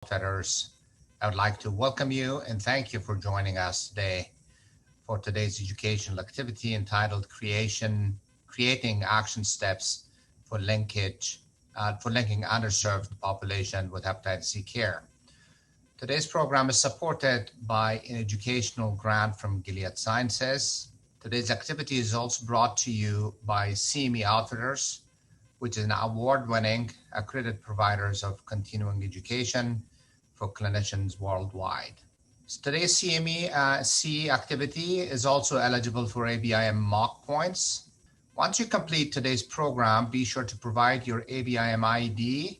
Outfitters. I would like to welcome you and thank you for joining us today for today's educational activity entitled Creating Action Steps for linking underserved population with hepatitis C care. Today's program is supported by an educational grant from Gilead Sciences. Today's activity is also brought to you by CMEO Outfitters, which is an award-winning accredited providers of continuing education for clinicians worldwide. So today's CME-C activity is also eligible for ABIM mock points. Once you complete today's program, be sure to provide your ABIM ID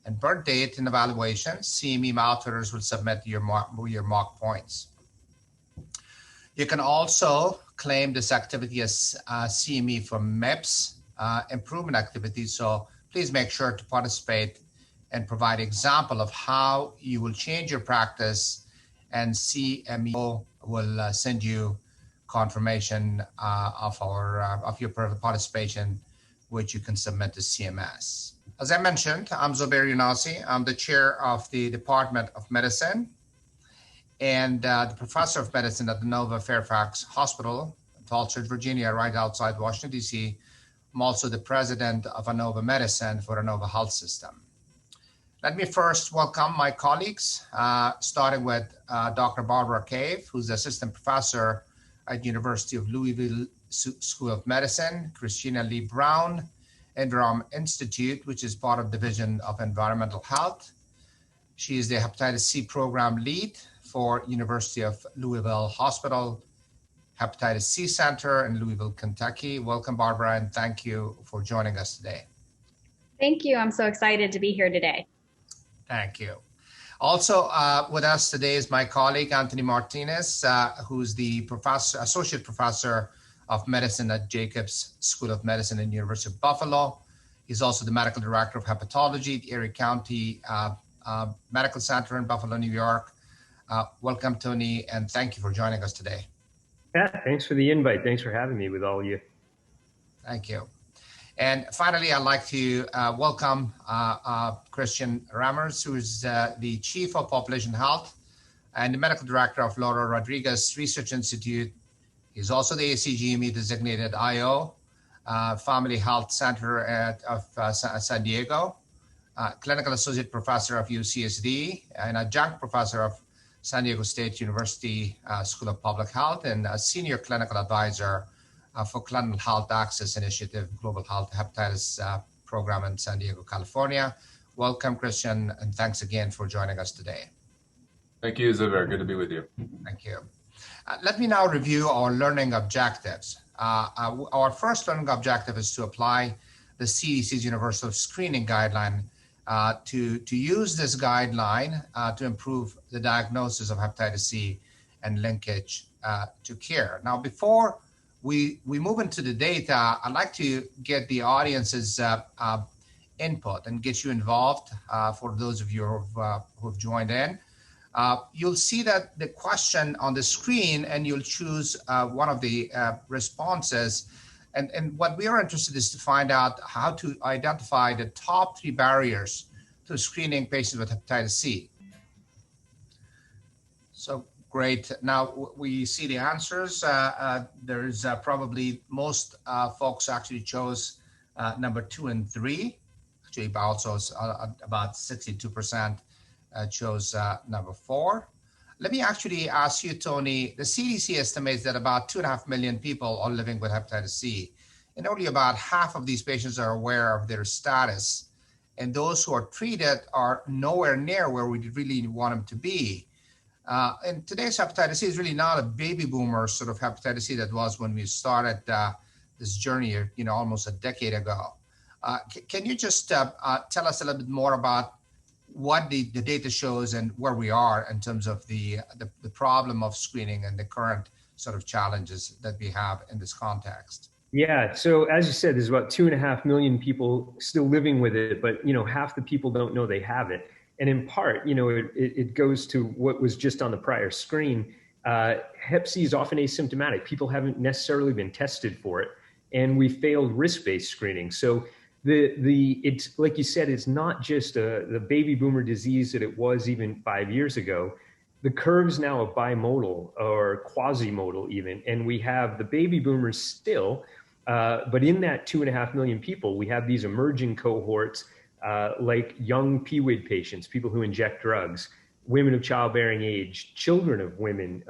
and birth date in evaluation. CME Outfitters will submit your mock points. You can also claim this activity as CME for MEPS improvement activities. So please make sure to participate and provide example of how you will change your practice, and CMEO will send you confirmation of your participation, which you can submit to CMS. As I mentioned, I'm Zobair Younossi. I'm the chair of the Department of Medicine and the professor of medicine at the Nova Fairfax Hospital, Dosage, Virginia, right outside Washington, D.C. I'm also the president of Anova Medicine for Anova Health System. Let me first welcome my colleagues, starting with Dr. Barbra Cave, who's the assistant professor at University of Louisville School of Medicine, Christina Lee Brown, Envirom Institute, which is part of Division of Environmental Health. She is the hepatitis C program lead for University of Louisville Hospital Hepatitis C Center in Louisville, Kentucky. Welcome, Barbra, and thank you for joining us today. Thank you. I'm so excited to be here today. Thank you. Also with us today is my colleague, Anthony Martinez, who's the associate professor of medicine at Jacobs School of Medicine at the University of Buffalo. He's also the medical director of hepatology at Erie County Medical Center in Buffalo, New York. Welcome, Tony, and thank you for joining us today. Yeah, thanks for the invite. Thanks for having me with all of you. Thank you. And finally, I'd like to welcome Christian Rammers, who is the Chief of Population Health and the Medical Director of Laura Rodriguez Research Institute. He's also the ACGME designated IO, Family Health Center of San Diego, Clinical Associate Professor of UCSD, and Adjunct Professor of San Diego State University School of Public Health, and a Senior Clinical Advisor for Clinical Health Access Initiative Global Health Hepatitis Program in San Diego, California. Welcome, Christian, and thanks again for joining us today. Thank you, Zobair. Good to be with you. Thank you. Let me now review our learning objectives. Our first learning objective is to apply the CDC's Universal Screening Guideline to use this guideline to improve the diagnosis of hepatitis C and linkage to care. Now, before we move into the data, I'd like to get the audience's input and get you involved for those of you who've joined in. You'll see that the question on the screen, and you'll choose one of the responses. And what we are interested in is to find out how to identify the top 3 barriers to screening patients with hepatitis C. So great. Now we see the answers. There's probably most folks actually chose number 2 and 3. Actually, also about 62% chose number 4. Let me actually ask you, Tony, the CDC estimates that about 2.5 million people are living with hepatitis C, and only about half of these patients are aware of their status. And those who are treated are nowhere near where we really want them to be. And today's hepatitis C is really not a baby boomer sort of hepatitis C that was when we started this journey, almost a decade ago. Can you just tell us a little bit more about what the data shows and where we are in terms of the problem of screening and the current sort of challenges that we have in this context? Yeah, so as you said, there's about 2.5 million people still living with it, but half the people don't know they have it. And in part, it goes to what was just on the prior screen. Hep C is often asymptomatic. People haven't necessarily been tested for it, and we failed risk-based screening. So It's like you said, it's not just the baby boomer disease that it was even 5 years ago. The curve's now bimodal or quasi-modal even, and we have the baby boomers still, but in that 2.5 million people, we have these emerging cohorts like young PWID patients, people who inject drugs, women of childbearing age, children of women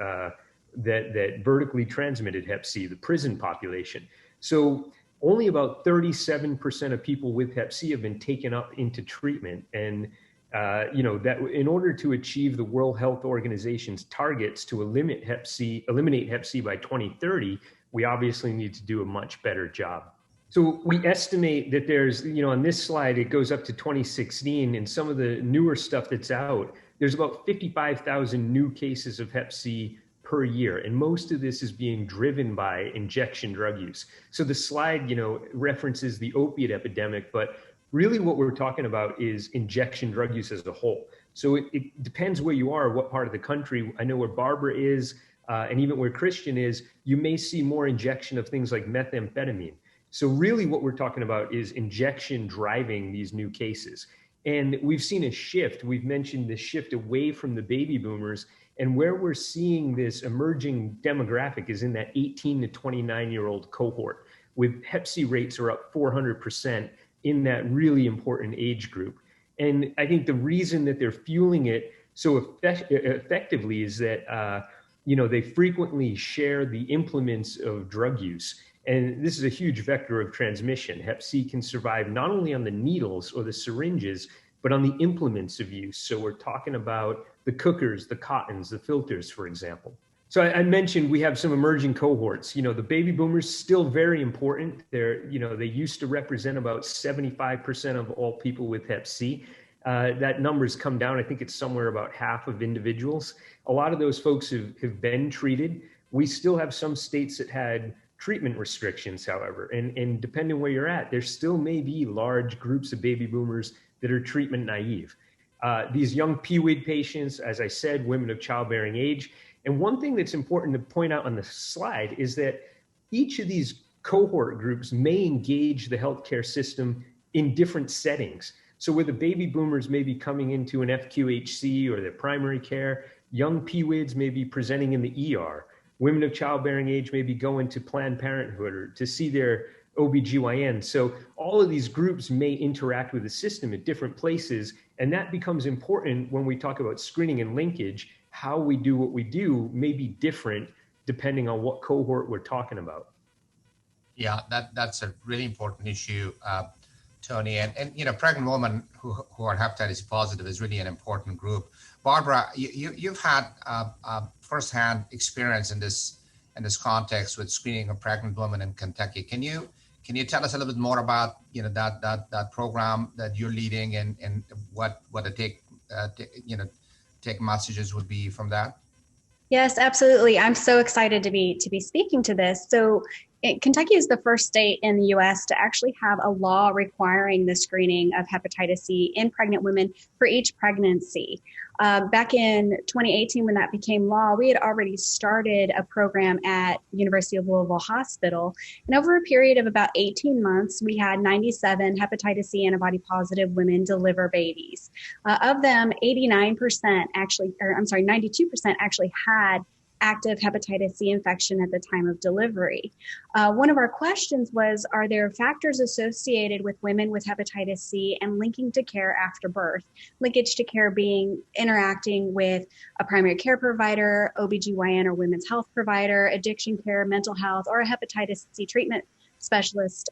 that vertically transmitted Hep C, the prison population. So only about 37% of people with Hep C have been taken up into treatment. And that in order to achieve the World Health Organization's targets to eliminate Hep C by 2030, we obviously need to do a much better job. So we estimate that there's, on this slide, it goes up to 2016, and some of the newer stuff that's out, there's about 55,000 new cases of Hep C per year. And most of this is being driven by injection drug use. So the slide, references the opiate epidemic, but really what we're talking about is injection drug use as a whole. So it depends where you are, what part of the country. I know where Barbra is, and even where Christian is, you may see more injection of things like methamphetamine. So really what we're talking about is injection driving these new cases. And we've seen a shift. We've mentioned the shift away from the baby boomers. And where we're seeing this emerging demographic is in that 18 to 29-year-old cohort, with Hep C rates are up 400% in that really important age group. And I think the reason that they're fueling it so effectively is that, they frequently share the implements of drug use. And this is a huge vector of transmission. Hep C can survive not only on the needles or the syringes, but on the implements of use. So we're talking about the cookers, the cottons, the filters, for example. So I mentioned we have some emerging cohorts. The baby boomers still very important. They used to represent about 75% of all people with Hep C. That number's come down. I think it's somewhere about half of individuals. A lot of those folks have been treated. We still have some states that had treatment restrictions, however, and depending where you're at, there still may be large groups of baby boomers that are treatment naive. These young PWID patients, as I said, women of childbearing age. And one thing that's important to point out on the slide is that each of these cohort groups may engage the healthcare system in different settings. So where the baby boomers may be coming into an FQHC or their primary care, young PWIDs may be presenting in the ER. Women of childbearing age may be going to Planned Parenthood or to see their OBGYN. So all of these groups may interact with the system at different places. And that becomes important when we talk about screening and linkage. How we do what we do may be different depending on what cohort we're talking about. Yeah, that's a really important issue, Tony. And pregnant women who are hepatitis positive is really an important group. Barbra, you've had firsthand experience in this context with screening of pregnant women in Kentucky. Can you tell us a little bit more about that program that you're leading and what the take messages would be from that? Yes, absolutely. I'm so excited to be speaking to this. So Kentucky is the first state in the U.S. to actually have a law requiring the screening of hepatitis C in pregnant women for each pregnancy. Back in 2018, when that became law, we had already started a program at University of Louisville Hospital. And over a period of about 18 months, we had 97 hepatitis C antibody positive women deliver babies. Of them, 92% actually had active hepatitis C infection at the time of delivery. One of our questions was, are there factors associated with women with hepatitis C and linking to care after birth? Linkage to care being interacting with a primary care provider, OBGYN or women's health provider, addiction care, mental health, or a hepatitis C treatment specialist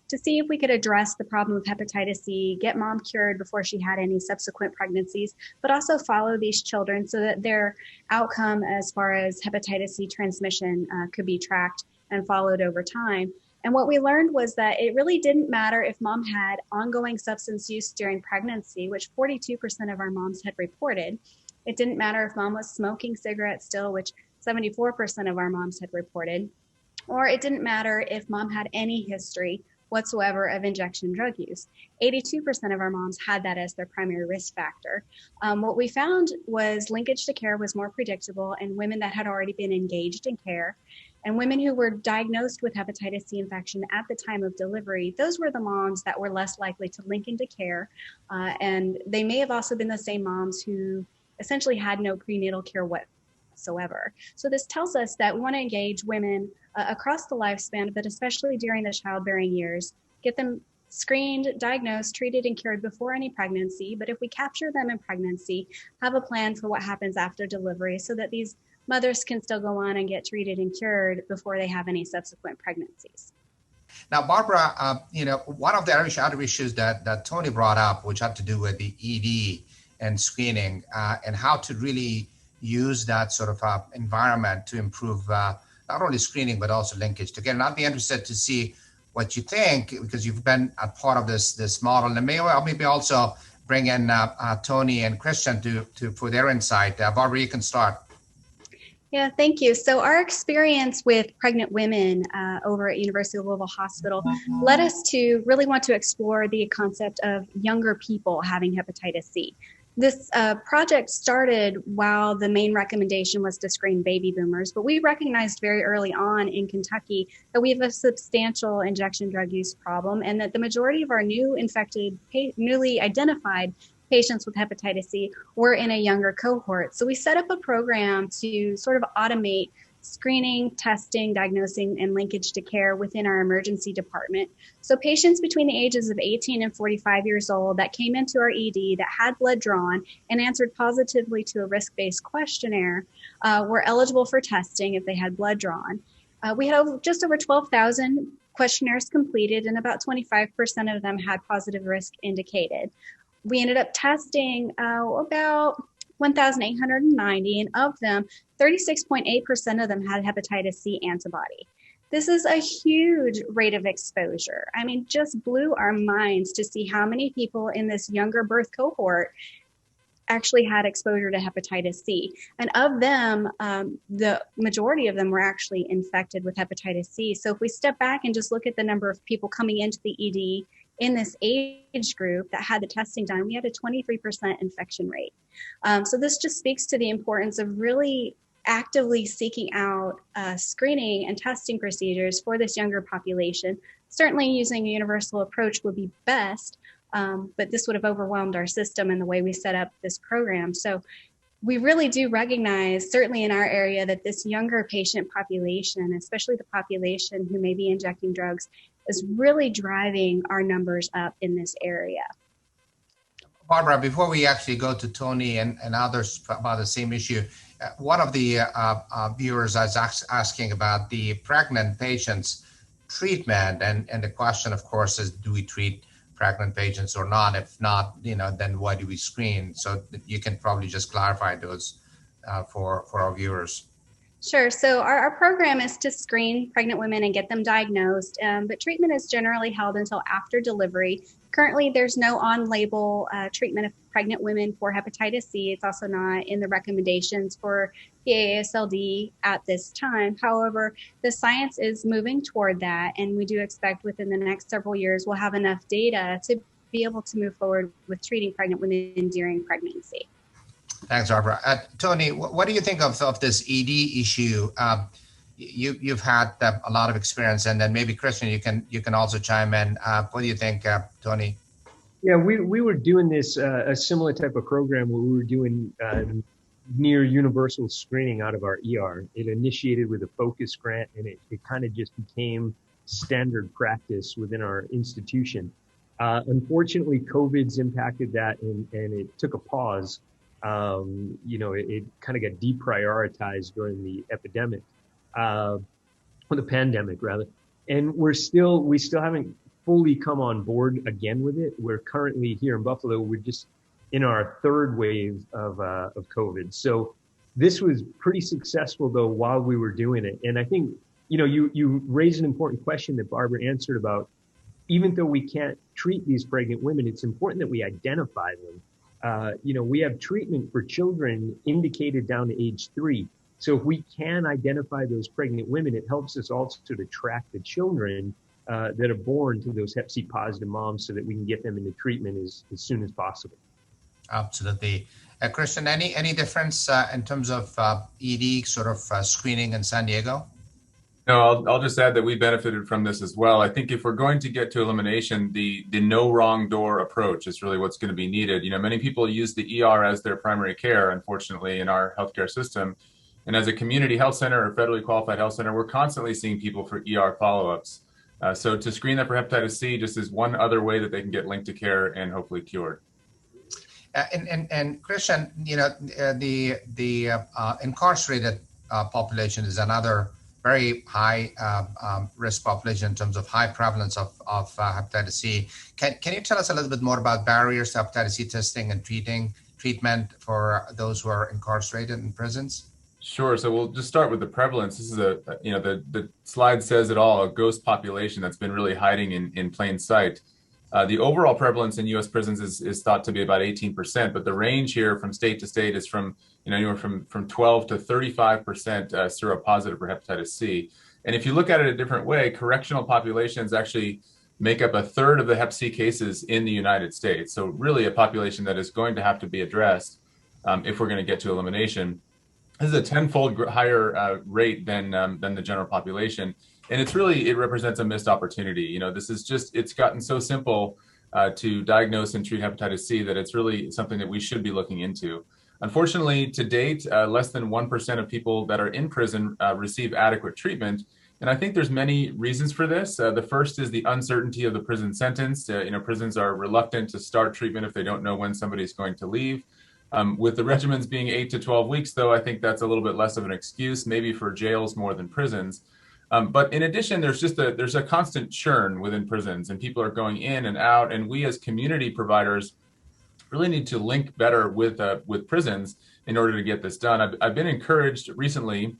to see if we could address the problem of hepatitis C, get mom cured before she had any subsequent pregnancies, but also follow these children so that their outcome as far as hepatitis C transmission could be tracked and followed over time. And what we learned was that it really didn't matter if mom had ongoing substance use during pregnancy, which 42% of our moms had reported. It didn't matter if mom was smoking cigarettes still, which 74% of our moms had reported. Or it didn't matter if mom had any history whatsoever of injection drug use. 82% of our moms had that as their primary risk factor. What we found was linkage to care was more predictable in women that had already been engaged in care. And women who were diagnosed with hepatitis C infection at the time of delivery, those were the moms that were less likely to link into care. And they may have also been the same moms who essentially had no prenatal care whatsoever. So this tells us that we want to engage women across the lifespan, but especially during the childbearing years, get them screened, diagnosed, treated, and cured before any pregnancy. But if we capture them in pregnancy, have a plan for what happens after delivery so that these mothers can still go on and get treated and cured before they have any subsequent pregnancies. Now, Barbara, one of the other issues that Tony brought up, which had to do with the ED and screening and how to really use that sort of environment to improve not only screening, but also linkage together. And I'd be interested to see what you think, because you've been a part of this model, and maybe also bring in Tony and Christian for their insight. Barbara, you can start. Yeah, thank you. So our experience with pregnant women over at University of Louisville Hospital led us to really want to explore the concept of younger people having hepatitis C. This project started while the main recommendation was to screen baby boomers, but we recognized very early on in Kentucky that we have a substantial injection drug use problem, and that the majority of our newly identified patients with hepatitis C were in a younger cohort. So we set up a program to sort of automate screening, testing, diagnosing, and linkage to care within our emergency department. So patients between the ages of 18 and 45 years old that came into our ED that had blood drawn and answered positively to a risk-based questionnaire were eligible for testing if they had blood drawn. We had just over 12,000 questionnaires completed, and about 25% of them had positive risk indicated. We ended up testing about 1,890, and of them, 36.8% of them had hepatitis C antibody. This is a huge rate of exposure. I mean, just blew our minds to see how many people in this younger birth cohort actually had exposure to hepatitis C. And of them, the majority of them were actually infected with hepatitis C. So if we step back and just look at the number of people coming into the ED in this age group that had the testing done, we had a 23% infection rate. So this just speaks to the importance of really actively seeking out screening and testing procedures for this younger population. Certainly using a universal approach would be best, but this would have overwhelmed our system and the way we set up this program. So we really do recognize, certainly in our area, that this younger patient population, especially the population who may be injecting drugs, is really driving our numbers up in this area. Barbara, before we actually go to Tony and others about the same issue, one of the viewers is asking about the pregnant patients treatment, and the question, of course, is, do we treat pregnant patients or not? If not, then why do we screen? So you can probably just clarify those for our viewers. Sure. So our program is to screen pregnant women and get them diagnosed, but treatment is generally held until after delivery. Currently, there's no on-label treatment of pregnant women for hepatitis C. It's also not in the recommendations for the AASLD at this time. However, the science is moving toward that, and we do expect within the next several years we'll have enough data to be able to move forward with treating pregnant women during pregnancy. Thanks, Barbara. Tony, what do you think of this ED issue? You've had a lot of experience, and then maybe Christian, you can also chime in. What do you think, Tony? Yeah, we were doing this a similar type of program where we were doing near universal screening out of our ER. It initiated with a focus grant, and it kind of just became standard practice within our institution. Unfortunately, COVID's impacted that, and it took a pause. It kind of got deprioritized during the epidemic, or the pandemic rather. And we still haven't fully come on board again with it. We're currently here in Buffalo. We're just in our third wave of COVID. So this was pretty successful though while we were doing it. And I think, you raised an important question that Barbara answered about, even though we can't treat these pregnant women, it's important that we identify them. We have treatment for children indicated down to age 3. So if we can identify those pregnant women, it helps us also to track the children that are born to those Hep C positive moms so that we can get them into treatment as soon as possible. Absolutely. Christian, any difference in terms of ED sort of screening in San Diego? No, I'll just add that we benefited from this as well. I think if we're going to get to elimination, the no wrong door approach is really what's going to be needed. Many people use the ER as their primary care, unfortunately, in our healthcare system. And as a community health center or federally qualified health center, we're constantly seeing people for ER follow-ups. So to screen them for hepatitis C just is one other way that they can get linked to care and hopefully cured. And Christian, the incarcerated population is another very high risk population in terms of high prevalence of hepatitis C. Can you tell us a little bit more about barriers to hepatitis C testing and treatment for those who are incarcerated in prisons? Sure. So we'll just start with the prevalence. This is the slide says it all, a ghost population that's been really hiding in plain sight. The overall prevalence in U.S. prisons is thought to be about 18%, but the range here from state to state is from anywhere from 12 to 35% seropositive for hepatitis C. And if you look at it a different way, correctional populations actually make up a third of the hep C cases in the United States. So really a population that is going to have to be addressed if we're going to get to elimination. This is a tenfold higher rate than the general population. And it represents a missed opportunity. This is it's gotten so simple to diagnose and treat hepatitis C that it's really something that we should be looking into. Unfortunately, to date, less than 1% of people that are in prison receive adequate treatment. And I think there's many reasons for this. The first is the uncertainty of the prison sentence. Prisons are reluctant to start treatment if they don't know when somebody's going to leave. With the regimens being 8 to 12 weeks, though, I think that's a little bit less of an excuse, maybe for jails more than prisons. But in addition, there's a constant churn within prisons, and people are going in and out. And we as community providers really need to link better with prisons in order to get this done. I've been encouraged recently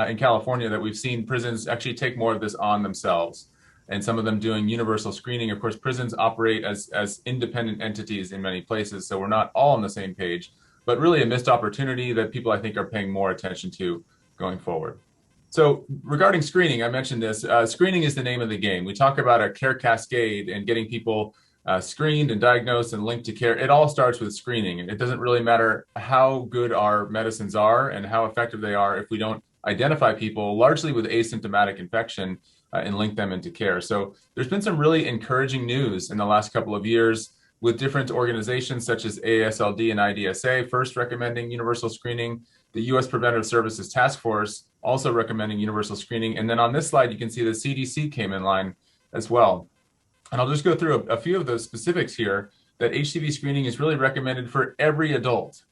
in California that we've seen prisons actually take more of this on themselves, and some of them doing universal screening. Of course, prisons operate as independent entities in many places, so we're not all on the same page, but really a missed opportunity that people, I think, are paying more attention to going forward. So regarding screening, I mentioned this, screening is the name of the game. We talk about a care cascade and getting people screened and diagnosed and linked to care. It all starts with screening. And it doesn't really matter how good our medicines are and how effective they are if we don't identify people largely with asymptomatic infection and link them into care. So there's been some really encouraging news in the last couple of years with different organizations such as AASLD and IDSA first recommending universal screening, the U.S. Preventive Services Task Force also recommending universal screening. And then on this slide, you can see the CDC came in line as well. And I'll just go through a few of those specifics here, that HCV screening is really recommended for every adult,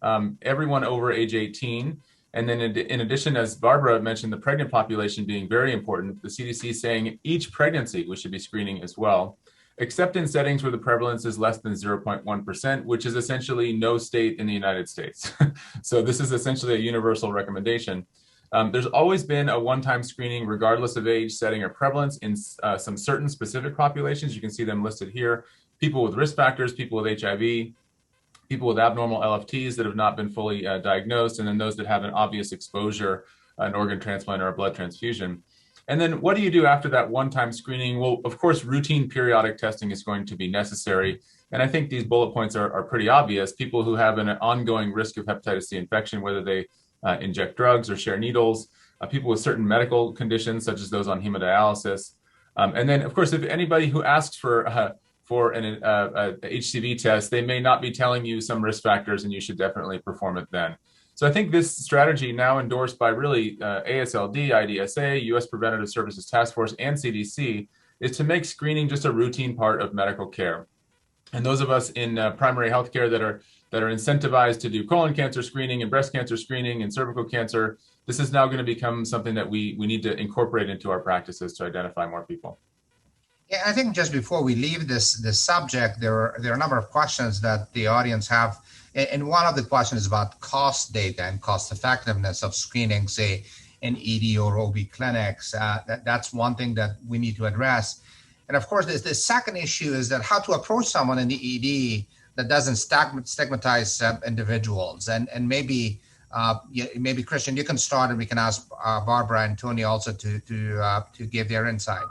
everyone over age 18. And then in addition, as Barbara mentioned, the pregnant population being very important, the CDC saying each pregnancy we should be screening as well, except in settings where the prevalence is less than 0.1%, which is essentially no state in the United States. So this is essentially a universal recommendation. There's always been a one-time screening regardless of age, setting, or prevalence in some certain specific populations. You can see them listed here. People with risk factors, people with HIV, people with abnormal LFTs that have not been fully diagnosed, and then those that have an obvious exposure, an organ transplant or a blood transfusion. And then what do you do after that one-time screening? Well, of course, routine periodic testing is going to be necessary. And I think these bullet points are pretty obvious. People who have an ongoing risk of hepatitis C infection, whether they inject drugs or share needles, people with certain medical conditions, such as those on hemodialysis. And then, of course, if anybody who asks for an HCV test, they may not be telling you some risk factors, and you should definitely perform it then. So I think this strategy, now endorsed by really AASLD, IDSA, U.S. Preventative Services Task Force, and CDC, is to make screening just a routine part of medical care. And those of us in primary health care that are incentivized to do colon cancer screening and breast cancer screening and cervical cancer, this is now going to become something that we need to incorporate into our practices to identify more people. Yeah, I think just before we leave this subject, there are a number of questions that the audience have. And one of the questions is about cost data and cost effectiveness of screening, say, in ED or OB clinics. That's one thing that we need to address. And of course, the second issue is that how to approach someone in the ED that doesn't stigmatize individuals. And maybe Christian, you can start, and we can ask Barbara and Tony also to give their insight.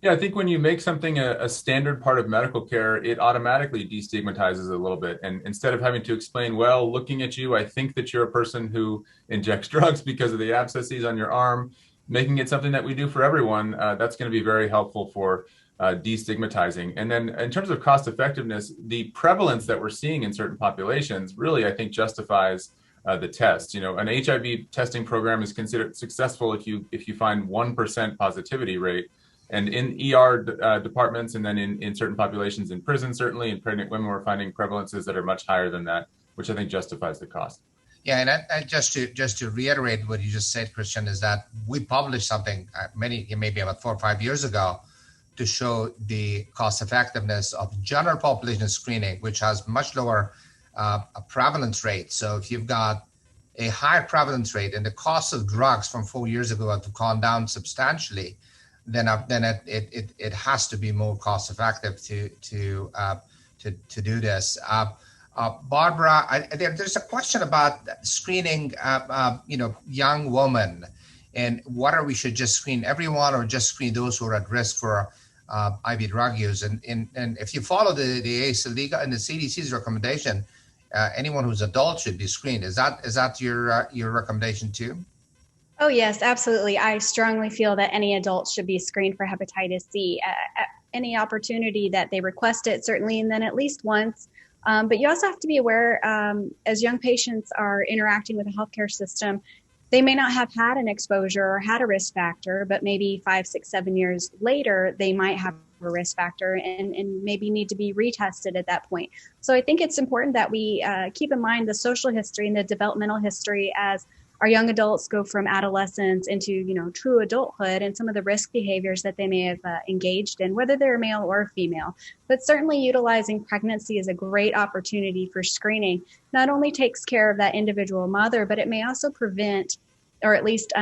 Yeah, I think when you make something a standard part of medical care, it automatically destigmatizes a little bit. And instead of having to explain, well, looking at you, I think that you're a person who injects drugs because of the abscesses on your arm, making it something that we do for everyone, that's going to be very helpful for destigmatizing. And then in terms of cost effectiveness, the prevalence that we're seeing in certain populations really, I think, justifies the test. An HIV testing program is considered successful if you find 1% positivity rate. And in ER departments, and then in certain populations in prison, certainly in pregnant women, we're finding prevalences that are much higher than that, which I think justifies the cost. Yeah, and just to reiterate what you just said, Christian, is that we published something maybe about 4 or 5 years ago to show the cost effectiveness of general population screening, which has much lower prevalence rate. So if you've got a higher prevalence rate and the cost of drugs from 4 years ago have gone down substantially, then it has to be more cost effective to do this. Barbra, there's a question about screening, young women, and whether we should just screen everyone or just screen those who are at risk for IV drug use. And if you follow the ACLIGA and the CDC's recommendation, anyone who's adult should be screened. Is that your recommendation too? Oh, yes, absolutely. I strongly feel that any adult should be screened for hepatitis C at any opportunity that they request it, certainly, and then at least once. But you also have to be aware, as young patients are interacting with the healthcare system, they may not have had an exposure or had a risk factor, but maybe 5, 6, 7 years later, they might have a risk factor and maybe need to be retested at that point. So I think it's important that we keep in mind the social history and the developmental history as our young adults go from adolescence into, true adulthood, and some of the risk behaviors that they may have engaged in, whether they're male or female. But certainly utilizing pregnancy is a great opportunity for screening. Not only takes care of that individual mother, but it may also prevent or at least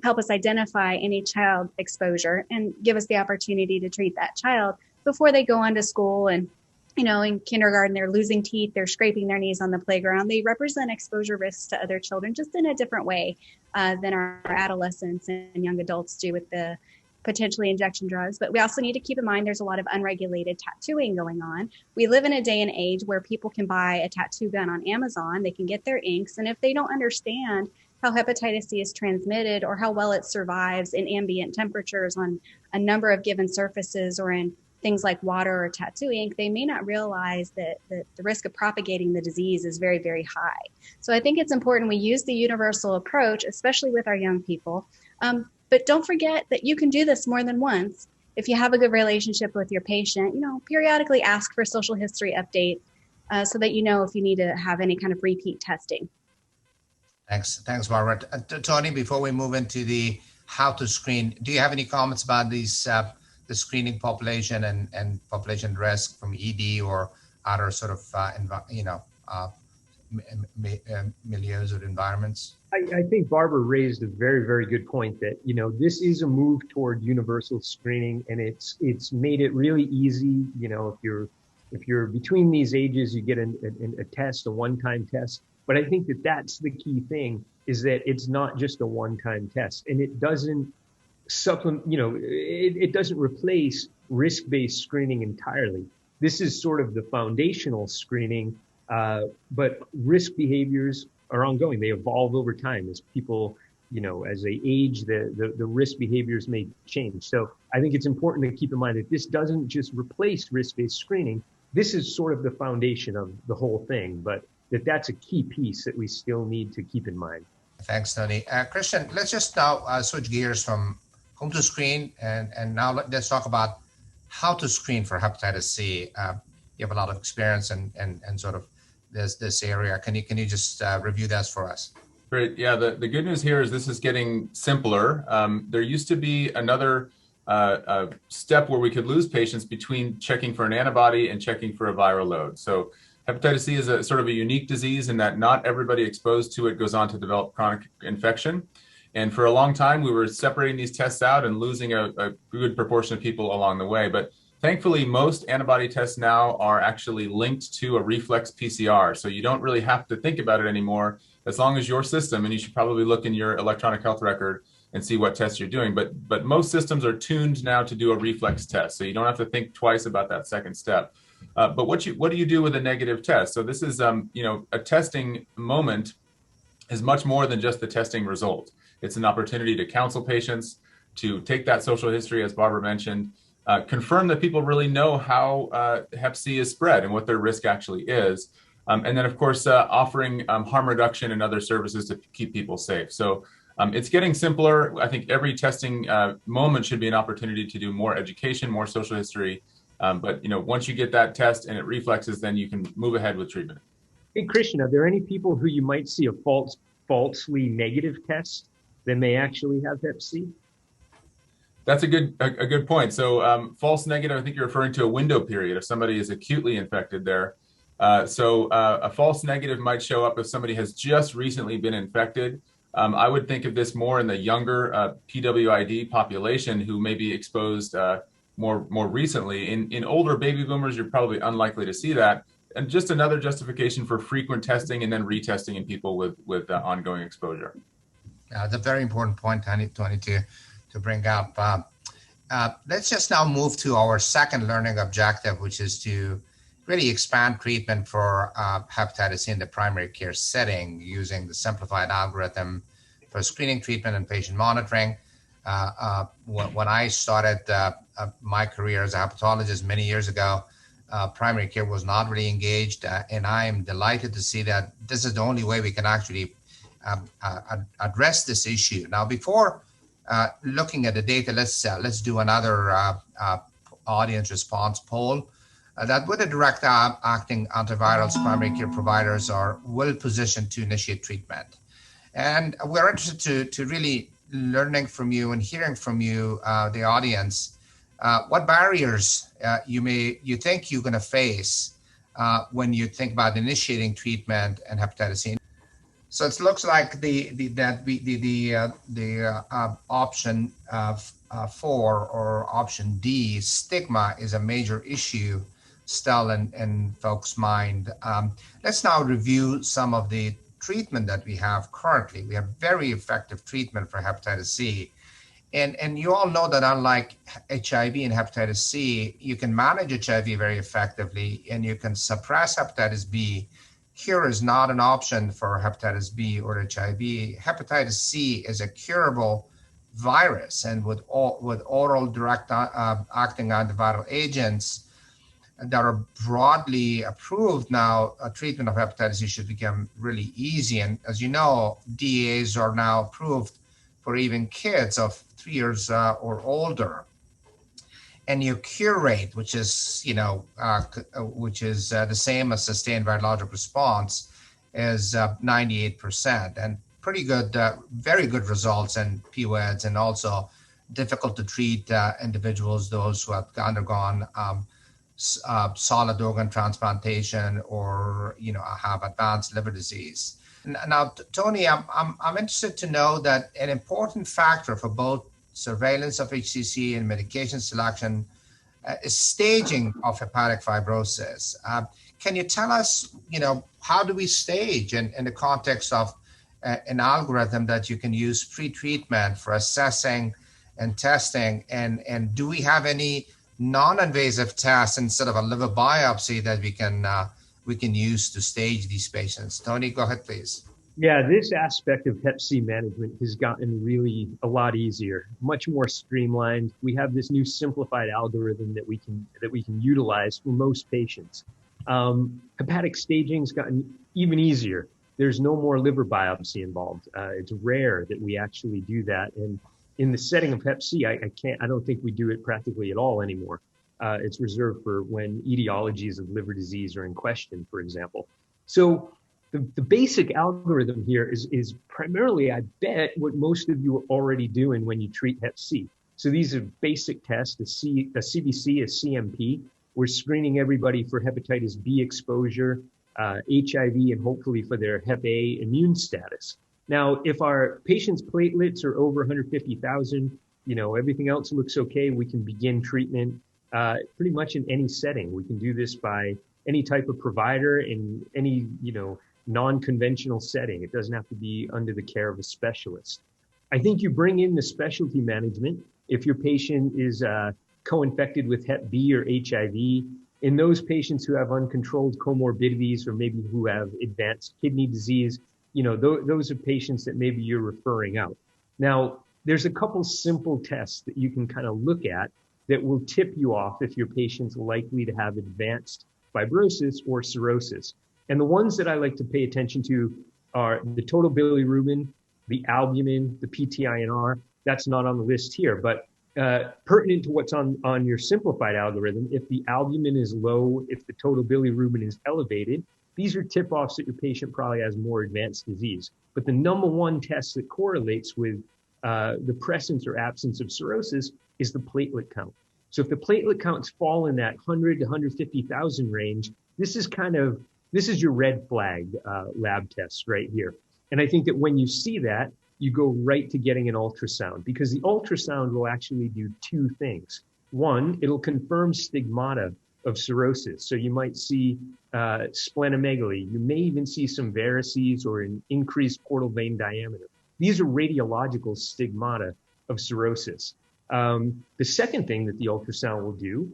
help us identify any child exposure and give us the opportunity to treat that child before they go on to school. And in kindergarten, they're losing teeth, they're scraping their knees on the playground. They represent exposure risks to other children, just in a different way than our adolescents and young adults do with the potentially injection drugs. But we also need to keep in mind there's a lot of unregulated tattooing going on. We live in a day and age where people can buy a tattoo gun on Amazon, they can get their inks, and if they don't understand how hepatitis C is transmitted or how well it survives in ambient temperatures on a number of given surfaces or in things like water or tattoo ink, they may not realize that the risk of propagating the disease is very, very high. So I think it's important we use the universal approach, especially with our young people. But don't forget that you can do this more than once. If you have a good relationship with your patient, periodically ask for social history updates so that you know if you need to have any kind of repeat testing. Thanks, Barbara. Tony, before we move into the how to screen, do you have any comments about these the screening population and population risk from ED or other sort of milieus or environments? I think Barbara raised a very, very good point that, this is a move toward universal screening, and it's made it really easy. If you're between these ages, you get a test, a one-time test. But I think that's the key thing, is that it's not just a one-time test, and it doesn't supplement, it doesn't replace risk-based screening entirely. This is sort of the foundational screening, but risk behaviors are ongoing. They evolve over time as people, as they age, the risk behaviors may change. So I think it's important to keep in mind that this doesn't just replace risk-based screening. This is sort of the foundation of the whole thing, but that's a key piece that we still need to keep in mind. Thanks, Tony. Christian, let's just now switch gears from whom to screen, and now let's talk about how to screen for hepatitis C. You have a lot of experience and sort of this area. Can you just review that for us? Great. Yeah, the good news here is this is getting simpler. There used to be another step where we could lose patients between checking for an antibody and checking for a viral load. So hepatitis C is a sort of a unique disease in that not everybody exposed to it goes on to develop chronic infection. And for a long time, we were separating these tests out and losing a good proportion of people along the way. But thankfully, most antibody tests now are actually linked to a reflex PCR. So you don't really have to think about it anymore, as long as your system, and you should probably look in your electronic health record and see what tests you're doing. But most systems are tuned now to do a reflex test. So you don't have to think twice about that second step. But what do you do with a negative test? So this is, a testing moment is much more than just the testing result. It's an opportunity to counsel patients, to take that social history, as Barbara mentioned, confirm that people really know how Hep C is spread and what their risk actually is. And then, of course, offering harm reduction and other services to keep people safe. So it's getting simpler. I think every testing moment should be an opportunity to do more education, more social history. But once you get that test and it reflexes, then you can move ahead with treatment. Hey, Christian, are there any people who you might see a falsely negative test that may actually have Hep C? That's a good point. So false negative, I think you're referring to a window period if somebody is acutely infected there. So a false negative might show up if somebody has just recently been infected. I would think of this more in the younger PWID population who may be exposed more recently. In older baby boomers, you're probably unlikely to see that. And just another justification for frequent testing and then retesting in people with ongoing exposure. That's a very important point, Tony, to bring up. Let's just now move to our second learning objective, which is to really expand treatment for hepatitis C in the primary care setting using the simplified algorithm for screening, treatment, and patient monitoring. When I started my career as a hepatologist many years ago, primary care was not really engaged, and I am delighted to see that this is the only way we can actually address this issue. Now, before looking at the data, let's do another audience response poll. That with the direct acting antivirals, primary care providers are well positioned to initiate treatment. And we're interested to really learning from you and hearing from you, the audience, what barriers you think you're going to face when you think about initiating treatment in hepatitis C. So it looks like the option 4 or option D, stigma, is a major issue still in folks' mind. Let's now review some of the treatment that we have currently. We have very effective treatment for hepatitis C. And you all know that unlike HIV and hepatitis C, you can manage HIV very effectively and you can suppress hepatitis B. Cure is not an option for hepatitis B or HIV. Hepatitis C is a curable virus, and with oral direct acting antiviral agents that are broadly approved now, treatment of hepatitis C should become really easy. And as you know, DAs are now approved for even kids of 3 years or older. And your cure rate, which is the same as sustained virologic response, is 98%, and pretty good, very good results in PWEDs, and also difficult to treat individuals, those who have undergone solid organ transplantation or have advanced liver disease. Now, Tony, I'm interested to know that an important factor for both surveillance of HCC and medication selection is staging of hepatic fibrosis. Can you tell us, how do we stage in the context of an algorithm that you can use pre-treatment for assessing and testing? And do we have any non-invasive tests instead of a liver biopsy that we can use to stage these patients? Tony, go ahead, please. Yeah, this aspect of Hep C management has gotten really a lot easier, much more streamlined. We have this new simplified algorithm that we can utilize for most patients. Hepatic staging's gotten even easier. There's no more liver biopsy involved. It's rare that we actually do that, and in the setting of Hep C, I don't think we do it practically at all anymore. It's reserved for when etiologies of liver disease are in question, for example. So the basic algorithm here is primarily, I bet, what most of you are already doing when you treat Hep C. So these are basic tests, a CBC, a CMP. We're screening everybody for hepatitis B exposure, HIV, and hopefully for their Hep A immune status. Now, if our patient's platelets are over 150,000, everything else looks okay, we can begin treatment pretty much in any setting. We can do this by any type of provider in any, non-conventional setting. It doesn't have to be under the care of a specialist. I think you bring in the specialty management if your patient is co-infected with Hep B or HIV. In those patients who have uncontrolled comorbidities or maybe who have advanced kidney disease, those are patients that maybe you're referring out. Now, there's a couple simple tests that you can kind of look at that will tip you off if your patient's likely to have advanced fibrosis or cirrhosis. And the ones that I like to pay attention to are the total bilirubin, the albumin, the PTINR. That's not on the list here, but pertinent to what's on your simplified algorithm, if the albumin is low, if the total bilirubin is elevated, these are tip-offs that your patient probably has more advanced disease. But the number one test that correlates with the presence or absence of cirrhosis is the platelet count. So if the platelet counts fall in that 100 to 150,000 range, this is your red flag lab test right here. And I think that when you see that, you go right to getting an ultrasound, because the ultrasound will actually do two things. One, it'll confirm stigmata of cirrhosis. So you might see splenomegaly. You may even see some varices or an increased portal vein diameter. These are radiological stigmata of cirrhosis. The second thing that the ultrasound will do,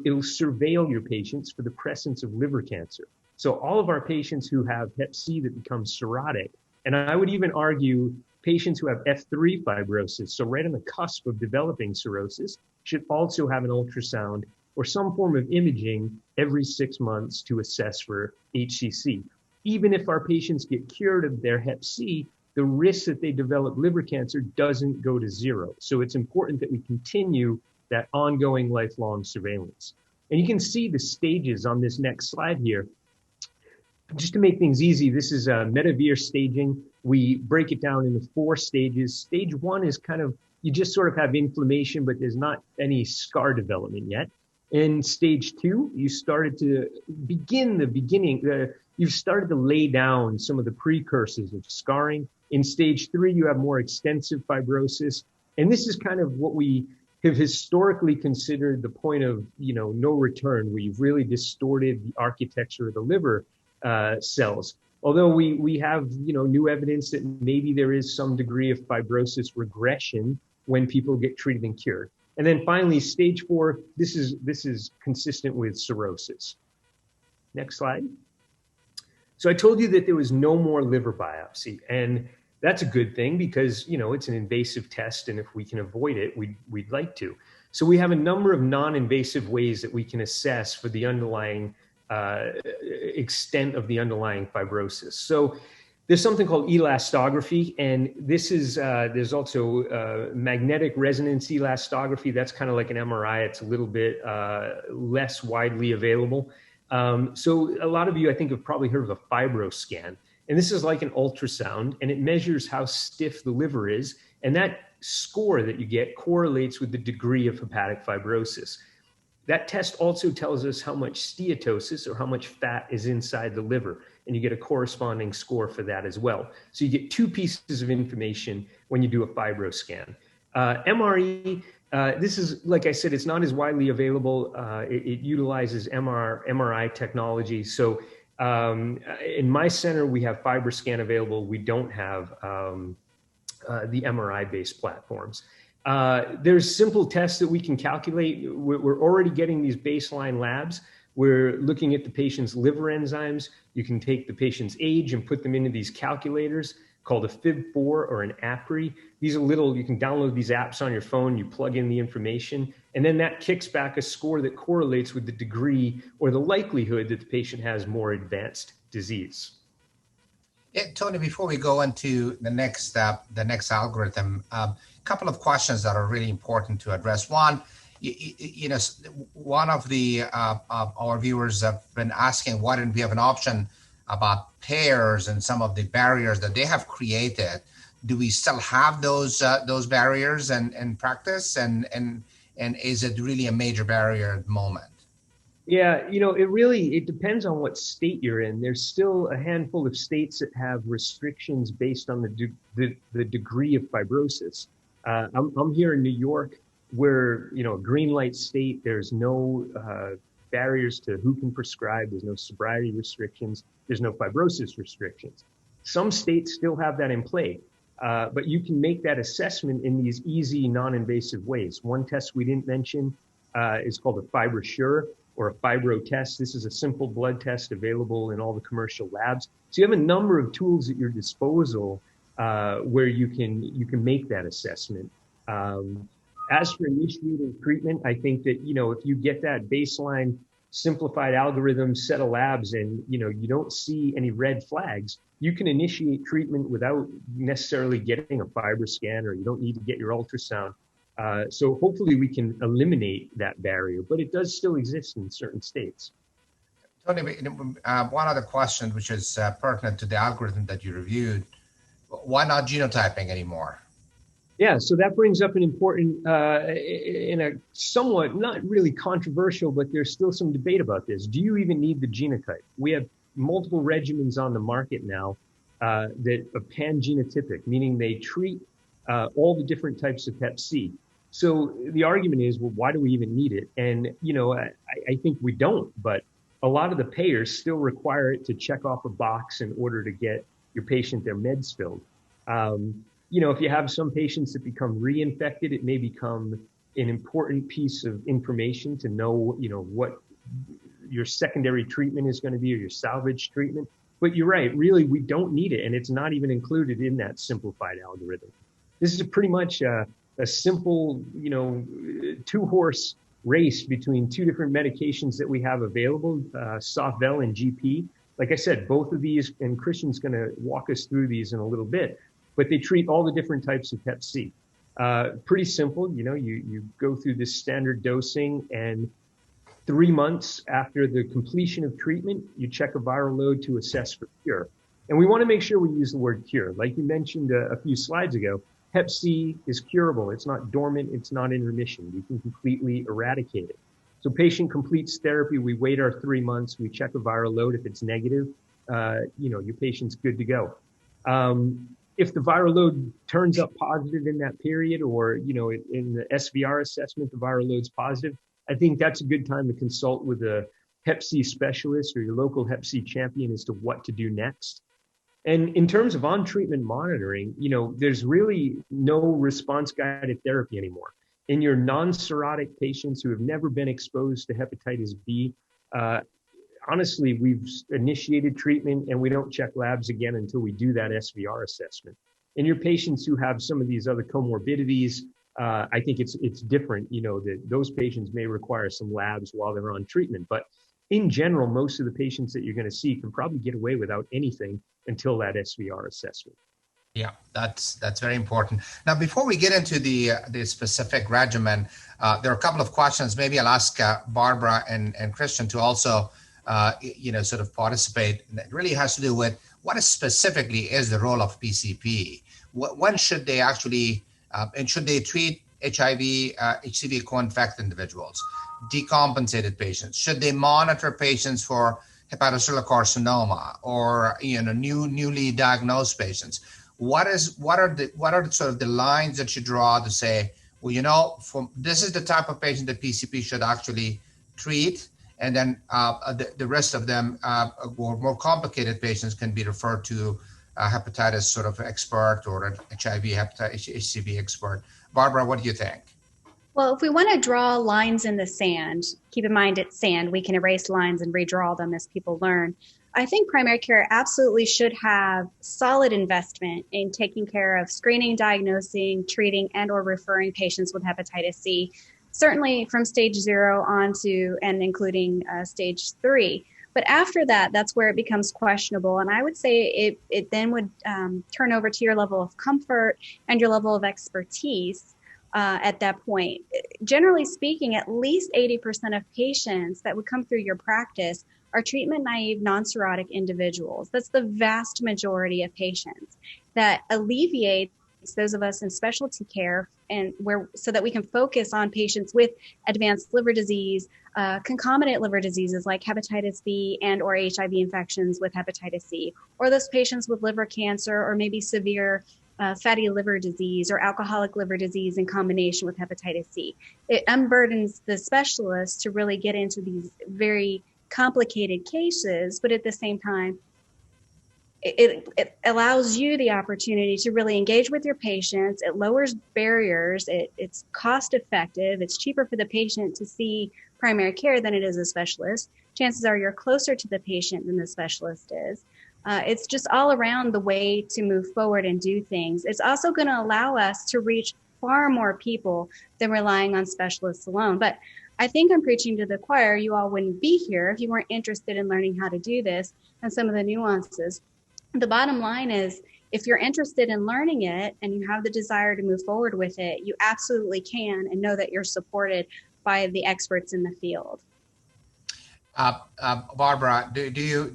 it'll surveil your patients for the presence of liver cancer. So all of our patients who have Hep C that become cirrhotic, and I would even argue patients who have F3 fibrosis, so right on the cusp of developing cirrhosis, should also have an ultrasound or some form of imaging every 6 months to assess for HCC. Even if our patients get cured of their Hep C, the risk that they develop liver cancer doesn't go to zero. So it's important that we continue that ongoing lifelong surveillance. And you can see the stages on this next slide here. Just to make things easy, this is Metaveer Staging. We break it down into 4 stages. Stage 1 is kind of, you just sort of have inflammation, but there's not any scar development yet. In stage 2, you started to you've started to lay down some of the precursors of scarring. In stage 3, you have more extensive fibrosis. And this is kind of what we have historically considered the point of, no return, where you've really distorted the architecture of the liver cells. Although we have, new evidence that maybe there is some degree of fibrosis regression when people get treated and cured. And then finally, stage 4, this is consistent with cirrhosis. Next slide. So I told you that there was no more liver biopsy, and that's a good thing because, it's an invasive test, and if we can avoid it, we'd like to. So we have a number of non-invasive ways that we can assess for the underlying extent of the underlying fibrosis. So there's something called elastography, and this is there's also magnetic resonance elastography. That's kind of like an MRI. It's a little bit less widely available. So a lot of you, I think, have probably heard of a fibro scan, and this is like an ultrasound, and it measures how stiff the liver is, and that score that you get correlates with the degree of hepatic fibrosis. That test also tells us how much steatosis, or how much fat, is inside the liver, and you get a corresponding score for that as well. So you get 2 pieces of information when you do a fibro scan. MRE, this is, like I said, it's not as widely available. It utilizes MRI technology. So in my center, we have FibroScan available. We don't have the MRI-based platforms. There's simple tests that we can calculate. We're already getting these baseline labs. We're looking at the patient's liver enzymes. You can take the patient's age and put them into these calculators called a Fib4 or an APRI. These are you can download these apps on your phone, you plug in the information, and then that kicks back a score that correlates with the degree or the likelihood that the patient has more advanced disease. Yeah, Tony, before we go into the next step, the next algorithm, a couple of questions that are really important to address. One, one of our viewers have been asking, why didn't we have an option about pairs and some of the barriers that they have created? Do we still have those barriers in practice, and is it really a major barrier at the moment? Yeah, it depends on what state you're in. There's still a handful of states that have restrictions based on the degree of fibrosis. I'm here in New York, where, a green light state. There's no barriers to who can prescribe. There's no sobriety restrictions. There's no fibrosis restrictions. Some states still have that in play, but you can make that assessment in these easy, non-invasive ways. One test we didn't mention is called a FibroSure, or a Fibro Test. This is a simple blood test available in all the commercial labs. So you have a number of tools at your disposal where you can make that assessment. As for initiating treatment, I think that, if you get that baseline simplified algorithm set of labs and, you don't see any red flags, you can initiate treatment without necessarily getting a Fibro scan, or you don't need to get your ultrasound. So hopefully we can eliminate that barrier, but it does still exist in certain states. Tony, one other question, which is pertinent to the algorithm that you reviewed. Why not genotyping anymore? Yeah, so that brings up an important, in a somewhat not really controversial, but there's still some debate about this. Do you even need the genotype? We have multiple regimens on the market now that are pan-genotypic, meaning they treat all the different types of Hep C. So the argument is, well, why do we even need it? And, I think we don't, but a lot of the payers still require it to check off a box in order to get your patient their meds filled. If you have some patients that become reinfected, it may become an important piece of information to know, what your secondary treatment is going to be, or your salvage treatment. But you're right, really, we don't need it. And it's not even included in that simplified algorithm. This is pretty much a simple, two-horse race between two different medications that we have available, Sofvel and GP. Like I said, both of these, and Christian's going to walk us through these in a little bit, but they treat all the different types of Hep C. Pretty simple, you go through this standard dosing, and 3 months after the completion of treatment, you check a viral load to assess for cure. And we want to make sure we use the word cure. Like you mentioned a few slides ago, Hep C is curable. It's not dormant. It's not in remission. We can completely eradicate it. So patient completes therapy. We wait our 3 months. We check a viral load. If it's negative, your patient's good to go. If the viral load turns up positive in that period, or, in the SVR assessment, the viral load's positive, I think that's a good time to consult with a Hep C specialist or your local Hep C champion as to what to do next. And in terms of on-treatment monitoring, there's really no response-guided therapy anymore. In your non-cirrhotic patients who have never been exposed to hepatitis B, honestly, we've initiated treatment and we don't check labs again until we do that SVR assessment. In your patients who have some of these other comorbidities, I think it's different, that those patients may require some labs while they're on treatment. But in general, most of the patients that you're going to see can probably get away without anything until that SVR assessment. Yeah, that's very important. Now, before we get into the specific regimen, there are a couple of questions. Maybe I'll ask Barbara and Christian to also, sort of participate. It really has to do with what specifically is the role of PCP. When should they actually, and should they treat HIV, HCV co-infected individuals, decompensated patients? Should they monitor patients for hepatocellular carcinoma or newly diagnosed patients? What are sort of the lines that you draw to say, well, this is the type of patient that PCP should actually treat, and then the rest of them, more complicated patients, can be referred to a hepatitis sort of expert or an HIV hepatitis HCV expert. Barbara, what do you think? Well, if we want to draw lines in the sand, keep in mind it's sand, we can erase lines and redraw them as people learn. I think primary care absolutely should have solid investment in taking care of screening, diagnosing, treating, and or referring patients with hepatitis C, certainly from stage 0 on to and including stage 3. But after that, that's where it becomes questionable. And I would say it then would turn over to your level of comfort and your level of expertise at that point. Generally speaking, at least 80% of patients that would come through your practice are treatment naive, non-cirrhotic individuals. That's the vast majority of patients. That alleviates those of us in specialty care, and so that we can focus on patients with advanced liver disease, concomitant liver diseases like hepatitis B and or HIV infections with hepatitis C, or those patients with liver cancer or maybe severe fatty liver disease or alcoholic liver disease in combination with hepatitis C. It unburdens the specialists to really get into these very complicated cases, but at the same time, it allows you the opportunity to really engage with your patients. It lowers barriers. It's cost effective. It's cheaper for the patient to see primary care than it is a specialist. Chances are you're closer to the patient than the specialist is. It's just all around the way to move forward and do things. It's also going to allow us to reach far more people than relying on specialists alone. But I think I'm preaching to the choir. You all wouldn't be here if you weren't interested in learning how to do this and some of the nuances. The bottom line is, if you're interested in learning it and you have the desire to move forward with it, you absolutely can, and know that you're supported by the experts in the field. Barbara, do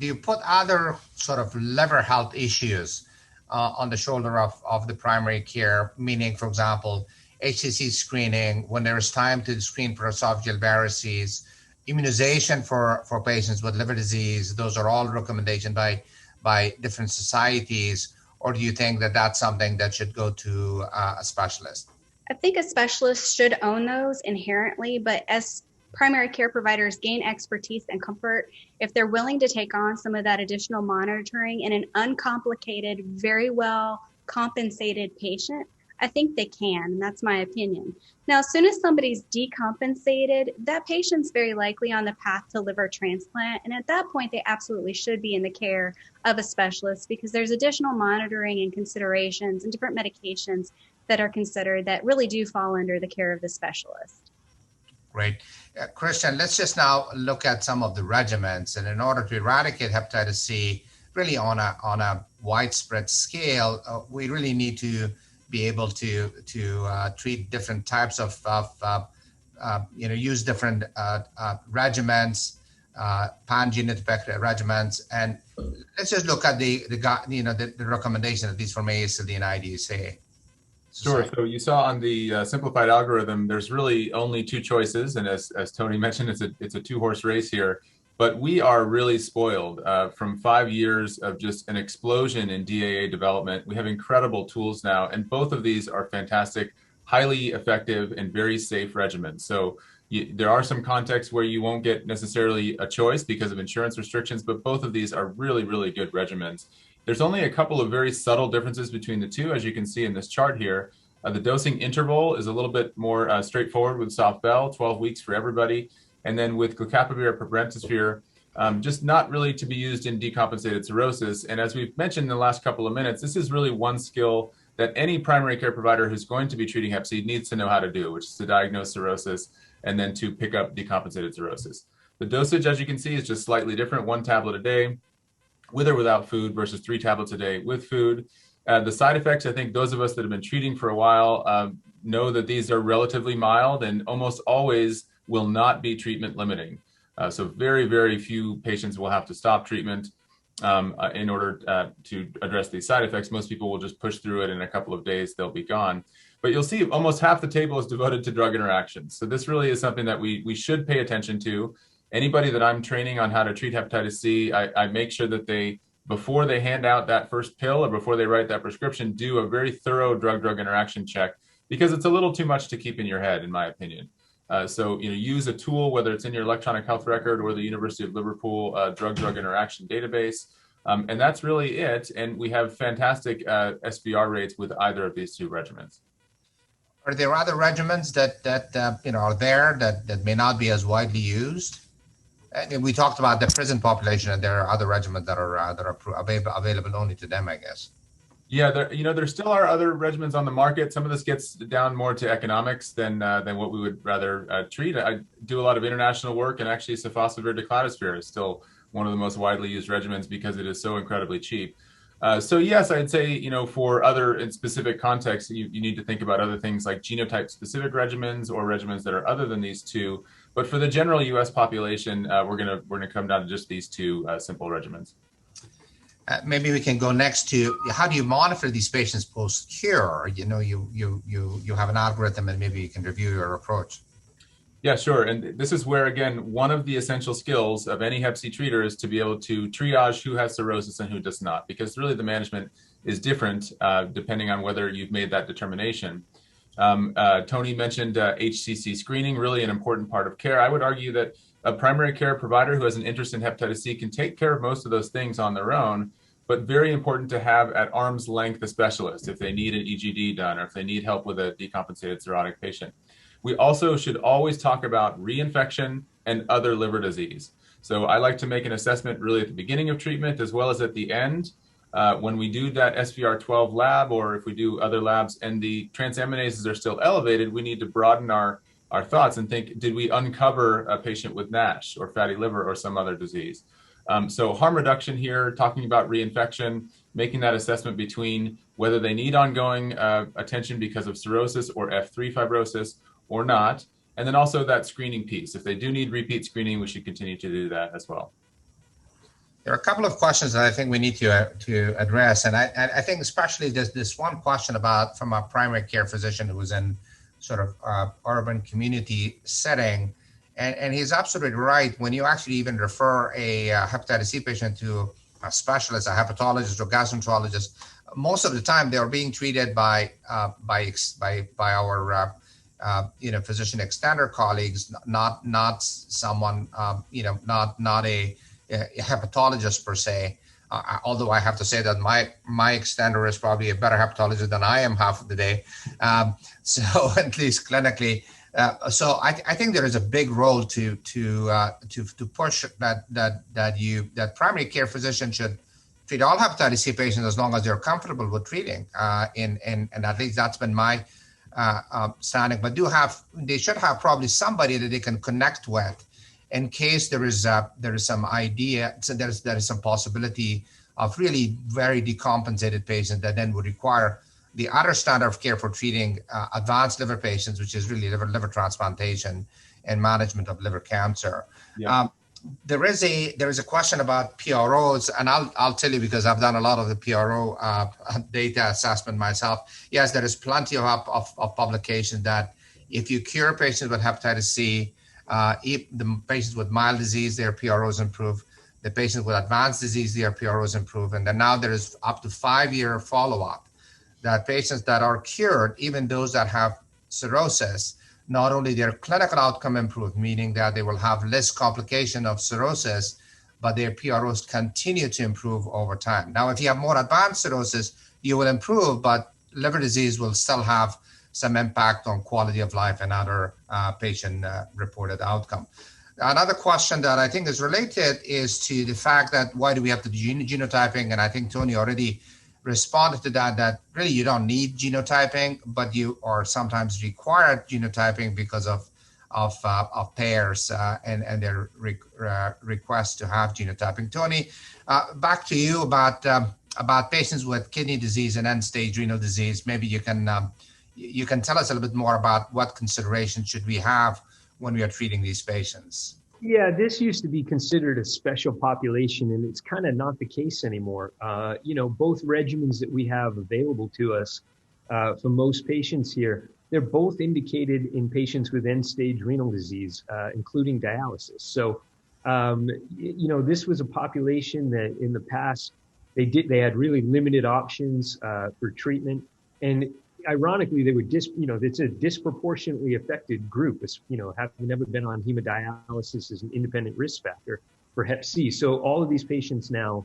you put other sort of liver health issues on the shoulder of the primary care, meaning, for example, Hcc screening when there's time to screen for esophageal varices, immunization for patients with liver disease? Those are all recommendations by different societies. Or do you think that that's something that should go to a specialist? I think a specialist should own those inherently, but as primary care providers gain expertise and comfort, if they're willing to take on some of that additional monitoring in an uncomplicated, very well compensated patient, I think they can, and that's my opinion. Now, as soon as somebody's decompensated, that patient's very likely on the path to liver transplant, and at that point, they absolutely should be in the care of a specialist, because there's additional monitoring and considerations and different medications that are considered that really do fall under the care of the specialist. Great. Christian, let's just now look at some of the regimens. And in order to eradicate hepatitis C, really on a widespread scale, we really need to be able to treat different types of use different regimens, pan-genotypic regimens. And let's just look at the recommendation, at least from AASLD and IDSA. Sure. So you saw on the simplified algorithm, there's really only two choices. And as Tony mentioned, it's a two-horse race here. But we are really spoiled from 5 years of just an explosion in DAA development. We have incredible tools now, and both of these are fantastic, highly effective, and very safe regimens. So there are some contexts where you won't get necessarily a choice because of insurance restrictions, but both of these are really, really good regimens. There's only a couple of very subtle differences between the two, as you can see in this chart here. The dosing interval is a little bit more straightforward with soft bell, 12 weeks for everybody. And then with glucapavir pibrentasvir, just not really to be used in decompensated cirrhosis. And as we've mentioned in the last couple of minutes, this is really one skill that any primary care provider who's going to be treating Hep C needs to know how to do, which is to diagnose cirrhosis and then to pick up decompensated cirrhosis. The dosage, as you can see, is just slightly different, 1 tablet a day with or without food versus 3 tablets a day with food. The side effects, I think those of us that have been treating for a while know that these are relatively mild and almost always will not be treatment limiting. So very, very few patients will have to stop treatment in order to address these side effects. Most people will just push through it in a couple of days, they'll be gone. But you'll see almost half the table is devoted to drug interactions. So this really is something that we should pay attention to. Anybody that I'm training on how to treat hepatitis C, I make sure that they, before they hand out that first pill or before they write that prescription, do a very thorough drug-drug interaction check, because it's a little too much to keep in your head, in my opinion. So use a tool, whether it's in your electronic health record or the University of Liverpool drug-drug interaction database. And that's really it. And we have fantastic SVR rates with either of these two regimens. Are there other regimens that are there that may not be as widely used? And we talked about the prison population, and there are other regimens that are available only to them, I guess. Yeah, there still are other regimens on the market. Some of this gets down more to economics than what we would rather treat. I do a lot of international work, and actually sofosbuvir decladisvir is still one of the most widely used regimens because it is so incredibly cheap. So yes, I'd say, for other in specific contexts, you need to think about other things like genotype specific regimens or regimens that are other than these two. But for the general U.S. population, we're gonna come down to just these two simple regimens. Maybe we can go next to how do you monitor these patients post-cure? You have an algorithm, and maybe you can review your approach. Yeah, sure. And this is where, again, one of the essential skills of any Hep C treater is to be able to triage who has cirrhosis and who does not, because really the management is different depending on whether you've made that determination. Tony mentioned Hcc screening, really an important part of care. I would argue that a primary care provider who has an interest in hepatitis C can take care of most of those things on their own, but very important to have at arm's length a specialist if they need an EGD done or if they need help with a decompensated cirrhotic patient. We also should always talk about reinfection and other liver disease. So I like to make an assessment really at the beginning of treatment as well as at the end. When we do that SVR12 lab, or if we do other labs and the transaminases are still elevated, we need to broaden our thoughts and think, did we uncover a patient with NASH or fatty liver or some other disease? So harm reduction here, talking about reinfection, making that assessment between whether they need ongoing attention because of cirrhosis or F3 fibrosis or not. And then also that screening piece. If they do need repeat screening, we should continue to do that as well. There are a couple of questions that I think we need to address. And I think especially this one question about from a primary care physician who was in sort of urban community setting. And he's absolutely right. When you actually even refer a hepatitis C patient to a specialist, a hepatologist or gastroenterologist, most of the time they are being treated by our physician extender colleagues, not someone not a hepatologist per se. Although I have to say that my extender is probably a better hepatologist than I am half of the day. So at least clinically. So I think there is a big role to push that primary care physician should treat all hepatitis C patients as long as they're comfortable with treating. And at least that's been my standing. But they should have probably somebody that they can connect with in case there is some idea, so there is some possibility of really very decompensated patients that then would require the other standard of care for treating advanced liver patients, which is really liver transplantation and management of liver cancer. Yeah. There is a question about PROs, and I'll tell you because I've done a lot of the PRO data assessment myself. Yes, there is plenty of publication that if you cure patients with hepatitis C, if the patients with mild disease, their PROs improve. The patients with advanced disease, their PROs improve. And then now there is up to 5-year follow-up that patients that are cured, even those that have cirrhosis, not only their clinical outcome improve, meaning that they will have less complication of cirrhosis, but their PROs continue to improve over time. Now, if you have more advanced cirrhosis, you will improve, but liver disease will still have some impact on quality of life and other patient-reported outcome. Another question that I think is related is to the fact that why do we have to do genotyping? And I think Tony already responded to that really you don't need genotyping, but you are sometimes required genotyping because of payers and their request to have genotyping. Tony, back to you about patients with kidney disease and end-stage renal disease. Maybe you can tell us a little bit more about what considerations should we have when we are treating these patients. Yeah, this used to be considered a special population, and it's kind of not the case anymore. Both regimens that we have available to us for most patients here, they're both indicated in patients with end-stage renal disease, including dialysis. So, this was a population that in the past, they had really limited options for treatment. And ironically, they were it's a disproportionately affected group. It's, have never been on hemodialysis as an independent risk factor for Hep C. So all of these patients now,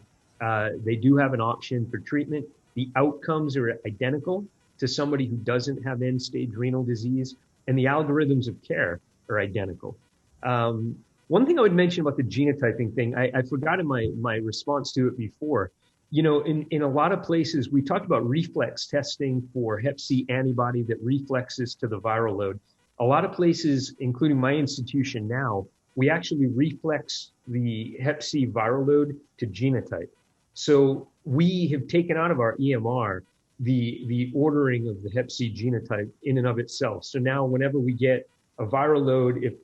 they do have an option for treatment. The outcomes are identical to somebody who doesn't have end-stage renal disease, and the algorithms of care are identical. One thing I would mention about the genotyping thing, I forgot in my response to it before. In a lot of places, we talked about reflex testing for Hep C antibody that reflexes to the viral load. A lot of places, including my institution now, we actually reflex the Hep C viral load to genotype. So we have taken out of our EMR the ordering of the Hep C genotype in and of itself. So now whenever we get a viral load, if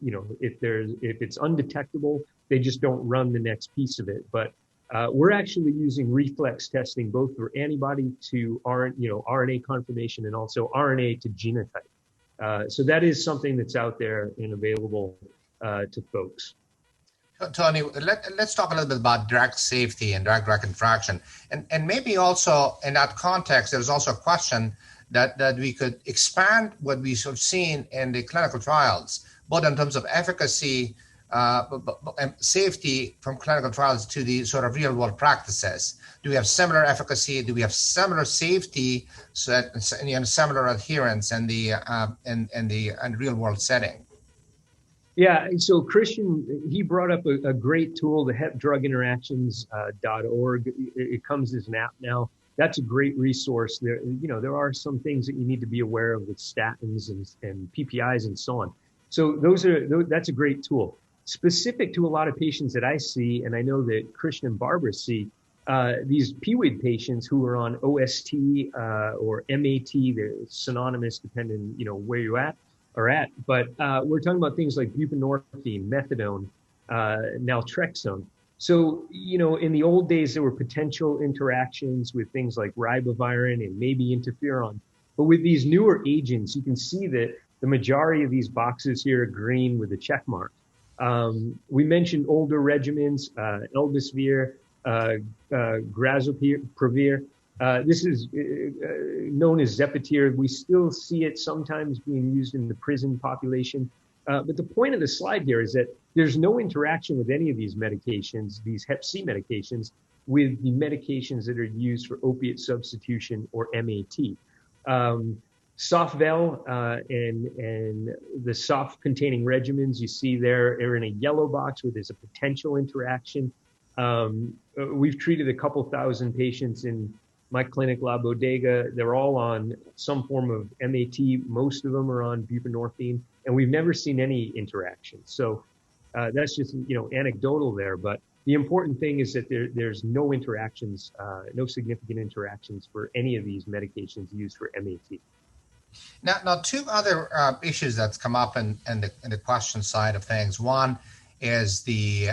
it's undetectable, they just don't run the next piece of it. But we're actually using reflex testing both for antibody to RNA confirmation and also RNA to genotype. So that is something that's out there and available to folks. Tony, let's talk a little bit about drug safety and drug interaction. And maybe also in that context, there's also a question that we could expand what we've sort of seen in the clinical trials, both in terms of efficacy and safety from clinical trials to the sort of real world practices. Do we have similar efficacy? Do we have similar safety, similar adherence in the real world setting? Yeah, and so Christian, he brought up a great tool, the hepdruginteractions.org. It comes as an app now. That's a great resource. There are some things that you need to be aware of with statins and PPIs and so on. So that's a great tool. Specific to a lot of patients that I see, and I know that Christian and Barbra see, these PWID patients who are on OST or MAT, they're synonymous depending, where you are at. But we're talking about things like buprenorphine, methadone, naltrexone. So, in the old days, there were potential interactions with things like ribavirin and maybe interferon. But with these newer agents, you can see that the majority of these boxes here are green with a check mark. We mentioned older regimens, Elbisvir, Grazoprevir. This is known as Zepatir. We still see it sometimes being used in the prison population. But the point of the slide here is that there's no interaction with any of these medications, these Hep C medications, with the medications that are used for opiate substitution or MAT. Sofvel and the soft-containing regimens you see there are in a yellow box where there's a potential interaction. We've treated a couple thousand patients in my clinic, La Bodega. They're all on some form of MAT. Most of them are on buprenorphine, and we've never seen any interaction. So that's just anecdotal there. But the important thing is that there's no interactions, no significant interactions for any of these medications used for MAT. Now, two other issues that's come up in the question side of things. One is the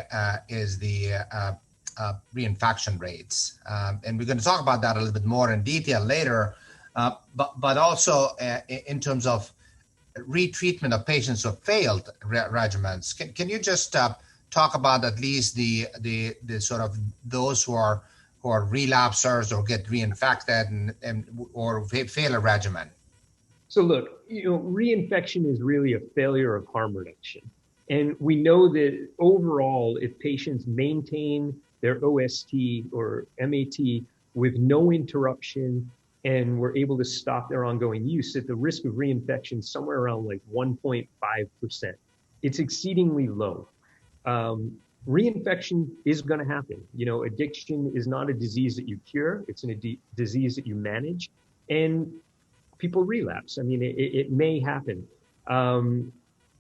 reinfection rates, and we're going to talk about that a little bit more in detail later. But also in terms of retreatment of patients who have failed regimens. Can you just talk about at least the sort of those who are relapsers or get reinfected or fail a regimen? So look, reinfection is really a failure of harm reduction. And we know that overall, if patients maintain their OST or MAT with no interruption and we're able to stop their ongoing use, that the risk of reinfection is somewhere around like 1.5%. It's exceedingly low. Reinfection is going to happen. Addiction is not a disease that you cure. It's a disease that you manage. And people relapse. I mean, it may happen.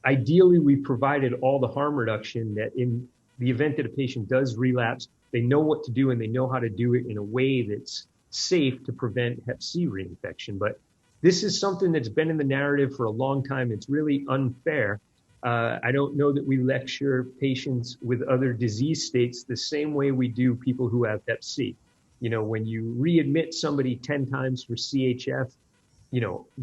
Ideally, we provided all the harm reduction that in the event that a patient does relapse, they know what to do and they know how to do it in a way that's safe to prevent Hep C reinfection. But this is something that's been in the narrative for a long time. It's really unfair. I don't know that we lecture patients with other disease states the same way we do people who have Hep C. When you readmit somebody 10 times for CHF,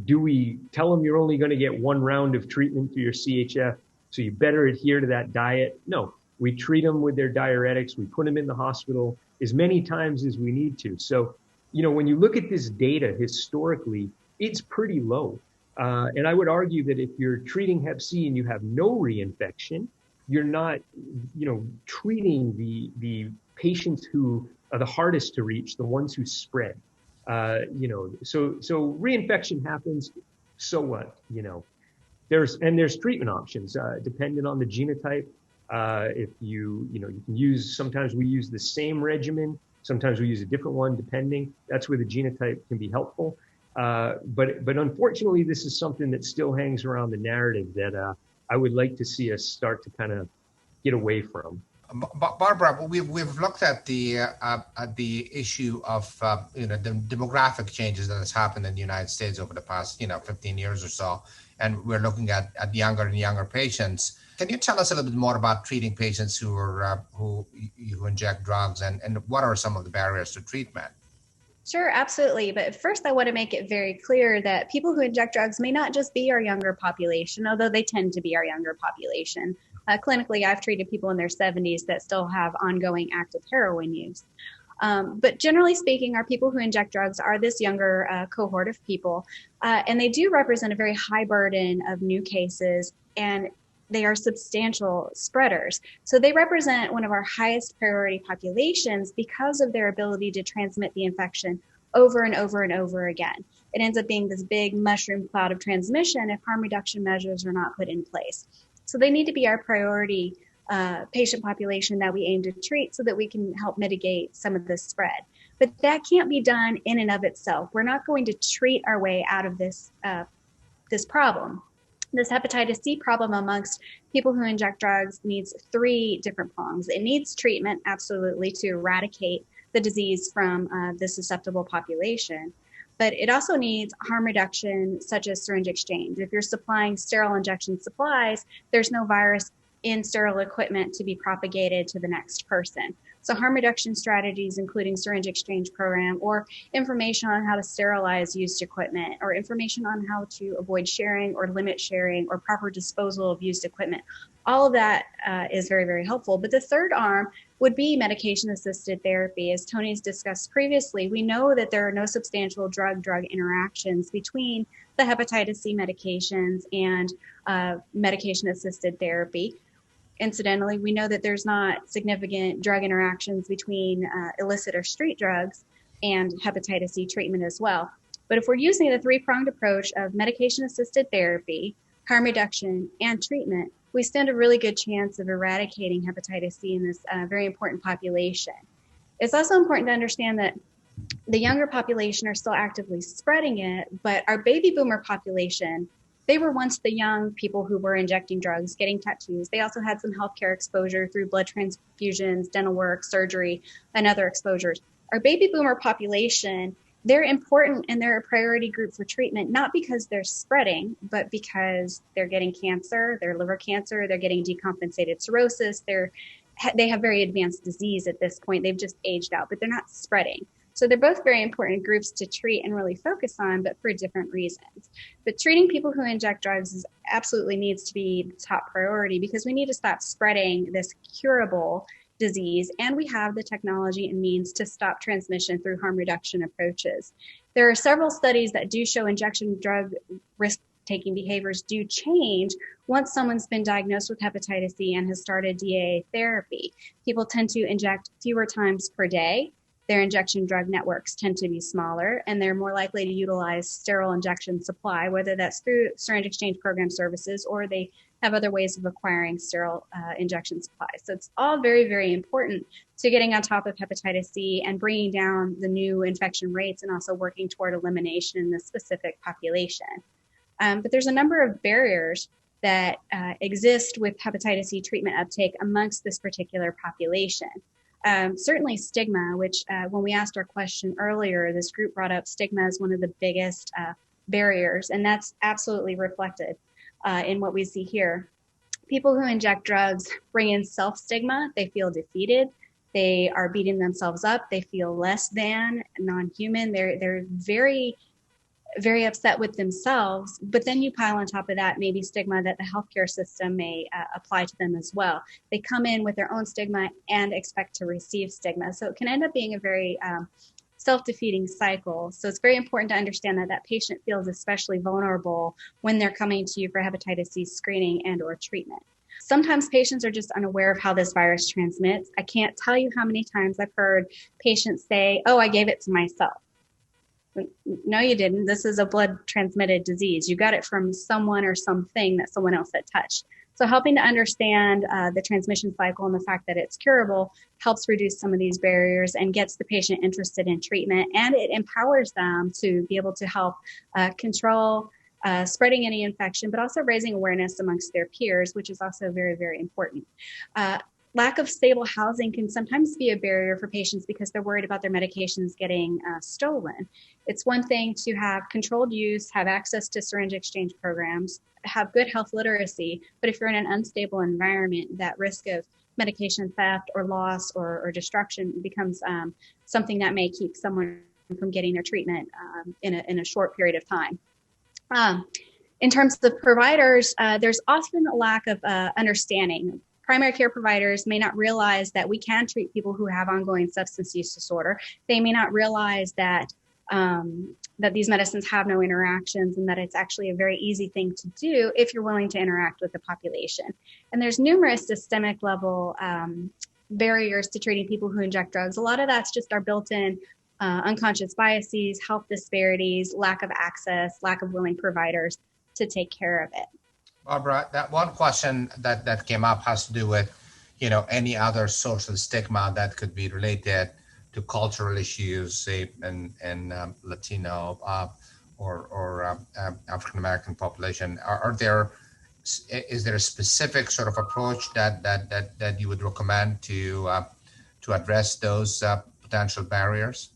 do we tell them you're only going to get one round of treatment for your CHF, so you better adhere to that diet? No, we treat them with their diuretics. We put them in the hospital as many times as we need to. So, when you look at this data historically, it's pretty low. And I would argue that if you're treating Hep C and you have no reinfection, you're not, treating the patients who are the hardest to reach, the ones who spread. So reinfection happens. So what? There's treatment options depending on the genotype. If you can use. Sometimes we use the same regimen. Sometimes we use a different one depending. That's where the genotype can be helpful. But unfortunately, this is something that still hangs around the narrative that I would like to see us start to kind of get away from. Barbra, we've looked at the issue of the demographic changes that has happened in the United States over the past 15 years or so, and we're looking at younger and younger patients. Can you tell us a little bit more about treating patients who inject drugs, and what are some of the barriers to treatment? Sure, absolutely. But first, I want to make it very clear that people who inject drugs may not just be our younger population, although they tend to be our younger population. Clinically, I've treated people in their 70s that still have ongoing active heroin use. But generally speaking, our people who inject drugs are this younger cohort of people, and they do represent a very high burden of new cases, and they are substantial spreaders. So they represent one of our highest priority populations because of their ability to transmit the infection over and over and over again. It ends up being this big mushroom cloud of transmission if harm reduction measures are not put in place. So they need to be our priority patient population that we aim to treat so that we can help mitigate some of this spread. But that can't be done in and of itself. We're not going to treat our way out of this problem. This hepatitis C problem amongst people who inject drugs needs 3 different prongs. It needs treatment, absolutely, to eradicate the disease from the susceptible population. But it also needs harm reduction, such as syringe exchange. If you're supplying sterile injection supplies, there's no virus in sterile equipment to be propagated to the next person. So harm reduction strategies, including syringe exchange program, or information on how to sterilize used equipment, or information on how to avoid sharing or limit sharing, or proper disposal of used equipment. All of that is very, very helpful. But the third arm would be medication-assisted therapy. As Tony's discussed previously, we know that there are no substantial drug-drug interactions between the hepatitis C medications and medication-assisted therapy. Incidentally, we know that there's not significant drug interactions between illicit or street drugs and hepatitis C treatment as well. But if we're using the 3-pronged approach of medication-assisted therapy, harm reduction, and treatment, we stand a really good chance of eradicating hepatitis C in this very important population. It's also important to understand that the younger population are still actively spreading it, but our baby boomer population, they were once the young people who were injecting drugs, getting tattoos. They also had some healthcare exposure through blood transfusions, dental work, surgery, and other exposures. Our baby boomer population, they're important and they're a priority group for treatment, not because they're spreading, but because they're getting cancer, their liver cancer, they're getting decompensated cirrhosis, they have very advanced disease at this point. They've just aged out, but they're not spreading. So they're both very important groups to treat and really focus on, but for different reasons. But treating people who inject drugs absolutely needs to be the top priority because we need to stop spreading this curable disease, and we have the technology and means to stop transmission through harm reduction approaches. There are several studies that do show injection drug risk-taking behaviors do change once someone's been diagnosed with hepatitis C and has started DAA therapy. People tend to inject fewer times per day. Their injection drug networks tend to be smaller, and they're more likely to utilize sterile injection supply, whether that's through syringe exchange program services or they have other ways of acquiring sterile injection supplies. So it's all very, very important to getting on top of hepatitis C and bringing down the new infection rates and also working toward elimination in this specific population. But there's a number of barriers that exist with hepatitis C treatment uptake amongst this particular population. Certainly stigma, which when we asked our question earlier, this group brought up stigma as one of the biggest barriers, and that's absolutely reflected in what we see here. People who inject drugs bring in self-stigma. They feel defeated. They are beating themselves up. They feel less than, non-human. They're very, very upset with themselves, but then you pile on top of that maybe stigma that the healthcare system may apply to them as well. They come in with their own stigma and expect to receive stigma. So it can end up being a very self-defeating cycle. So it's very important to understand that that patient feels especially vulnerable when they're coming to you for hepatitis C screening and or treatment. Sometimes patients are just unaware of how this virus transmits. I can't tell you how many times I've heard patients say, "Oh, I gave it to myself." No, you didn't. This is a blood transmitted disease. You got it from someone or something that someone else had touched. So helping to understand the transmission cycle and the fact that it's curable helps reduce some of these barriers and gets the patient interested in treatment, and it empowers them to be able to help control spreading any infection, but also raising awareness amongst their peers, which is also very, very important. Lack of stable housing can sometimes be a barrier for patients because they're worried about their medications getting stolen. It's one thing to have controlled use, have access to syringe exchange programs, have good health literacy, but if you're in an unstable environment, that risk of medication theft or loss or destruction becomes something that may keep someone from getting their treatment in a short period of time. In terms of providers, there's often a lack of understanding. Primary care providers may not realize that we can treat people who have ongoing substance use disorder. They may not realize that that these medicines have no interactions and that it's actually a very easy thing to do if you're willing to interact with the population. And there's numerous systemic level barriers to treating people who inject drugs. A lot of that's just our built-in unconscious biases, health disparities, lack of access, lack of willing providers to take care of it. Barbara, that one question that came up has to do with, any other social stigma that could be related to cultural issues, say, in Latino or African American population. Is there a specific sort of approach that you would recommend to address those potential barriers?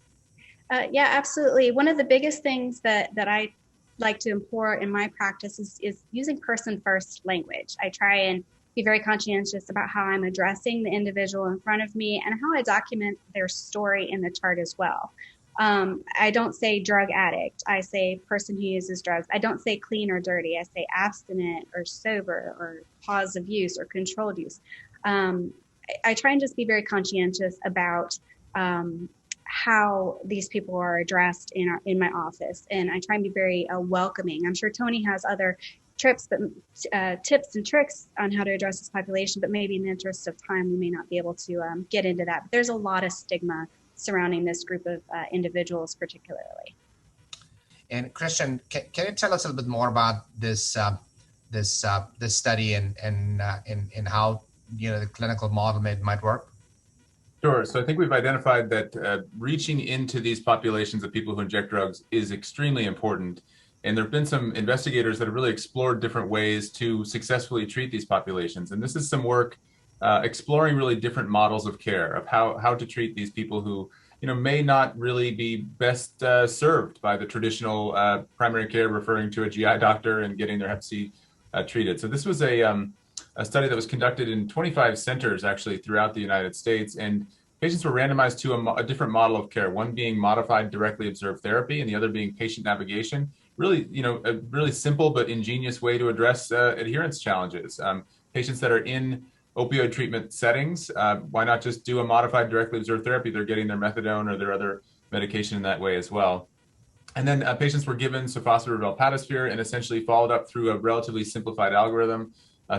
Yeah, absolutely. One of the biggest things that I like to employ in my practice is using person-first language. I try and be very conscientious about how I'm addressing the individual in front of me and how I document their story in the chart as well. I don't say drug addict. I say person who uses drugs. I don't say clean or dirty. I say abstinent or sober or pause of use or controlled use. I try and just be very conscientious about how these people are addressed in my office, and I try and be very welcoming. I'm sure Tony has other tips and tricks on how to address this population, but maybe in the interest of time, we may not be able to get into that. But there's a lot of stigma surrounding this group of individuals, particularly. And Christian, can you tell us a little bit more about this study and how the clinical model might work? Sure. So I think we've identified that reaching into these populations of people who inject drugs is extremely important. And there have been some investigators that have really explored different ways to successfully treat these populations. And this is some work exploring really different models of care, of how to treat these people who may not really be best served by the traditional primary care, referring to a GI doctor and getting their Hep C treated. So this was a study that was conducted in 25 centers actually throughout the United States, and patients were randomized to a different model of care, one being modified directly observed therapy and the other being patient navigation. Really, a really simple but ingenious way to address adherence challenges. Patients that are in opioid treatment settings, why not just do a modified directly observed therapy? They're getting their methadone or their other medication in that way as well. And then patients were given sofosbuvir velpatasvir and essentially followed up through a relatively simplified algorithm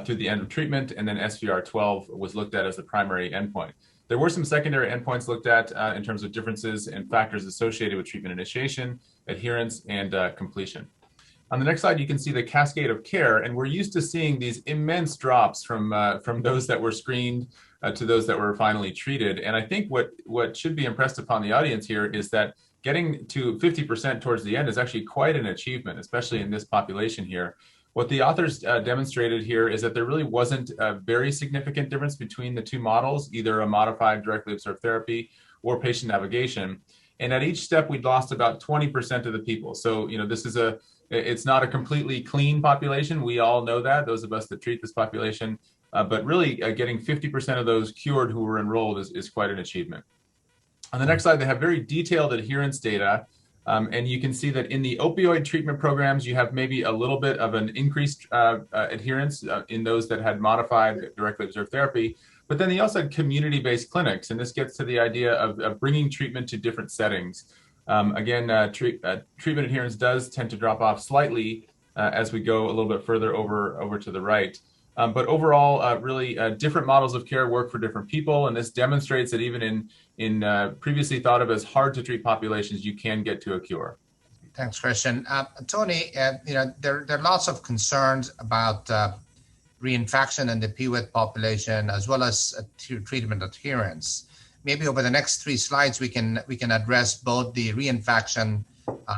through the end of treatment, and then SVR12 was looked at as the primary endpoint. There were some secondary endpoints looked at in terms of differences and factors associated with treatment initiation, adherence, and completion. On the next slide, you can see the cascade of care, and we're used to seeing these immense drops from those that were screened to those that were finally treated. And I think what should be impressed upon the audience here is that getting to 50% towards the end is actually quite an achievement, especially in this population here. What the authors demonstrated here is that there really wasn't a very significant difference between the two models, either a modified directly observed therapy or patient navigation. And at each step, we'd lost about 20% of the people. So, this is it's not a completely clean population. We all know that, those of us that treat this population, but really getting 50% of those cured who were enrolled is quite an achievement. On the next slide, they have very detailed adherence data. And you can see that in the opioid treatment programs, you have maybe a little bit of an increased adherence in those that had modified directly observed therapy. But then they also had community-based clinics, and this gets to the idea of bringing treatment to different settings. Treatment adherence does tend to drop off slightly as we go a little bit further over to the right. But overall, really different models of care work for different people, and this demonstrates that even in previously thought of as hard to treat populations, you can get to a cure. Thanks, Christian. Tony, there are lots of concerns about reinfection in the PWIT population as well as treatment adherence. Maybe over the next 3 slides, we can address both the reinfection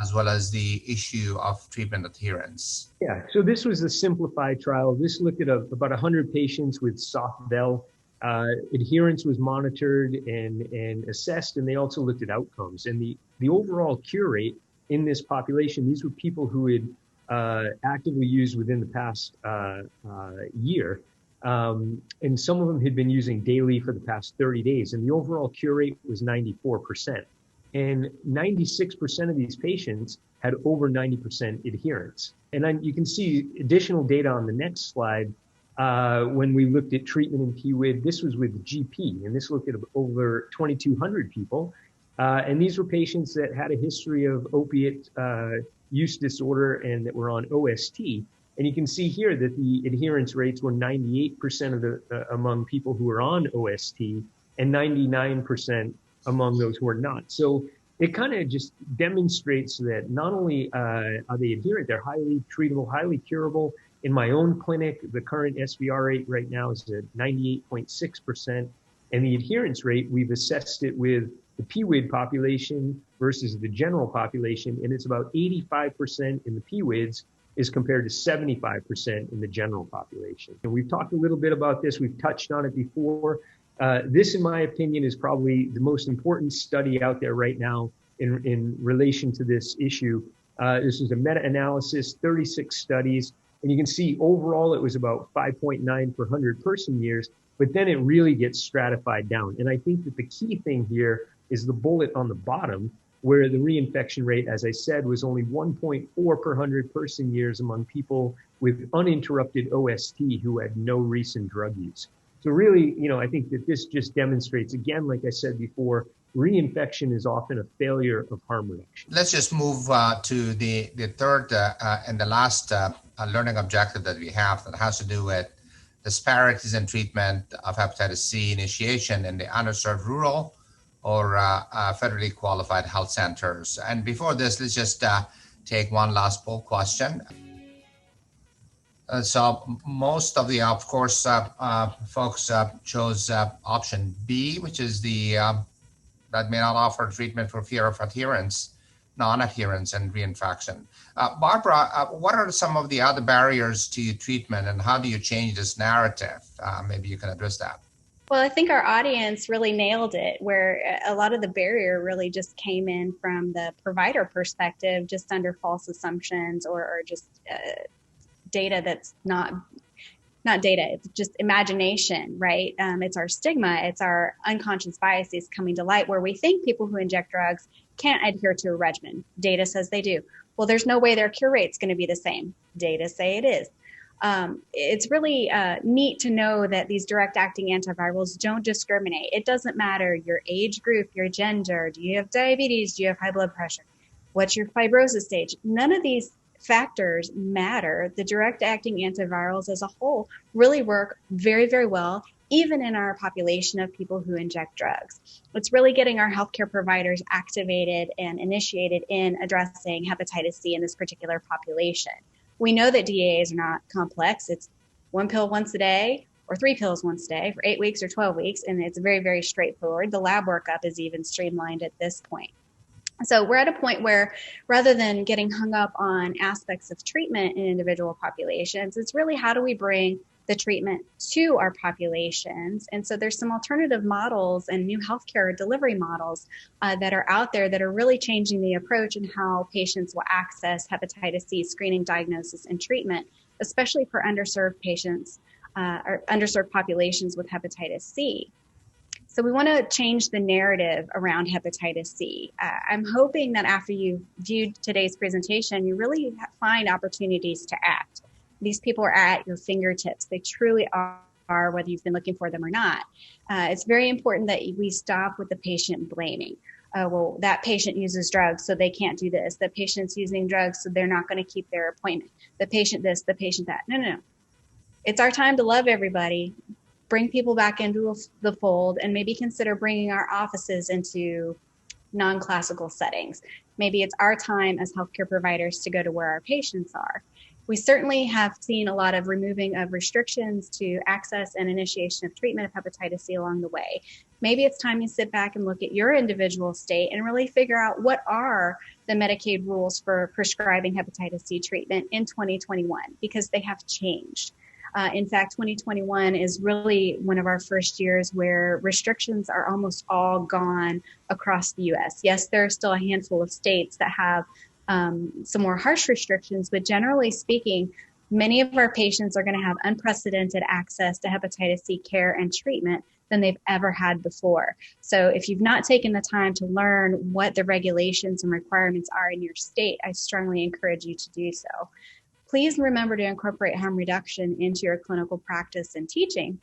as well as the issue of treatment adherence. Yeah, so this was a simplified trial. This looked at about 100 patients with soft VEL. Adherence was monitored and assessed, and they also looked at outcomes. And the overall cure rate in this population, these were people who had actively used within the past year. And some of them had been using daily for the past 30 days. And the overall cure rate was 94%. And 96% of these patients had over 90% adherence. And then you can see additional data on the next slide. When we looked at treatment in PWID, this was with GP, and this looked at over 2,200 people. And these were patients that had a history of opiate use disorder and that were on OST. And you can see here that the adherence rates were 98% of among people who were on OST and 99% among those who are not. So it kind of just demonstrates that not only are they adherent, they're highly treatable, highly curable, In my own clinic, the current SVR rate right now is at 98.6%. And the adherence rate, we've assessed it with the PWID population versus the general population, and it's about 85% in the PWIDs is compared to 75% in the general population. And we've talked a little bit about this. We've touched on it before. This, in my opinion, is probably the most important study out there right now in relation to this issue. This is a meta-analysis, 36 studies, and you can see overall it was about 5.9 per 100 person years, but then it really gets stratified down. And I think that the key thing here is the bullet on the bottom, where the reinfection rate, as I said, was only 1.4 per 100 person years among people with uninterrupted OST who had no recent drug use. So really, I think that this just demonstrates, again, like I said before, reinfection is often a failure of harm reduction. Let's just move to the third and the last learning objective that we have that has to do with disparities in treatment of hepatitis C initiation in the underserved rural or federally qualified health centers. And before this, let's just take one last poll question. So most of the, of course, folks chose option B, which is the that may not offer treatment for fear of adherence, non-adherence, and reinfection. Barbra, what are some of the other barriers to treatment, and how do you change this narrative? Maybe you can address that. Well, I think our audience really nailed it, where a lot of the barrier really just came in from the provider perspective, just under false assumptions or just data that's not data, it's just imagination, right? It's our stigma, it's our unconscious biases coming to light, where we think people who inject drugs can't adhere to a regimen. Data says they do. Well, there's no way their cure rate's going to be the same. Data say it is. It's really neat to know that these direct-acting antivirals don't discriminate. It doesn't matter your age group, your gender, do you have diabetes, do you have high blood pressure, what's your fibrosis stage? None of these factors matter. The direct-acting antivirals as a whole really work very, very well, even in our population of people who inject drugs. It's really getting our healthcare providers activated and initiated in addressing hepatitis C in this particular population. We know that DAAs are not complex. It's one pill once a day or 3 pills once a day for 8 weeks or 12 weeks, and it's very, very straightforward. The lab workup is even streamlined at this point. So we're at a point where rather than getting hung up on aspects of treatment in individual populations, it's really how do we bring the treatment to our populations. And so there's some alternative models and new healthcare delivery models that are out there that are really changing the approach and how patients will access hepatitis C screening, diagnosis, and treatment, especially for underserved patients or underserved populations with hepatitis C. So we want to change the narrative around hepatitis C. I'm hoping that after you've viewed today's presentation, you really find opportunities to act. These people are at your fingertips. They truly are, whether you've been looking for them or not. It's very important that we stop with the patient blaming. Well, that patient uses drugs, so they can't do this. The patient's using drugs, so they're not going to keep their appointment. The patient this, the patient that. No. It's our time to love everybody. Bring people back into the fold, and maybe consider bringing our offices into non-classical settings. Maybe it's our time as healthcare providers to go to where our patients are. We certainly have seen a lot of removing of restrictions to access and initiation of treatment of hepatitis C along the way. Maybe it's time you sit back and look at your individual state and really figure out what are the Medicaid rules for prescribing hepatitis C treatment in 2021, because they have changed. In fact, 2021 is really one of our first years where restrictions are almost all gone across the U.S. Yes, there are still a handful of states that have some more harsh restrictions, but generally speaking, many of our patients are going to have unprecedented access to hepatitis C care and treatment than they've ever had before. So if you've not taken the time to learn what the regulations and requirements are in your state, I strongly encourage you to do so. Please remember to incorporate harm reduction into your clinical practice and teaching,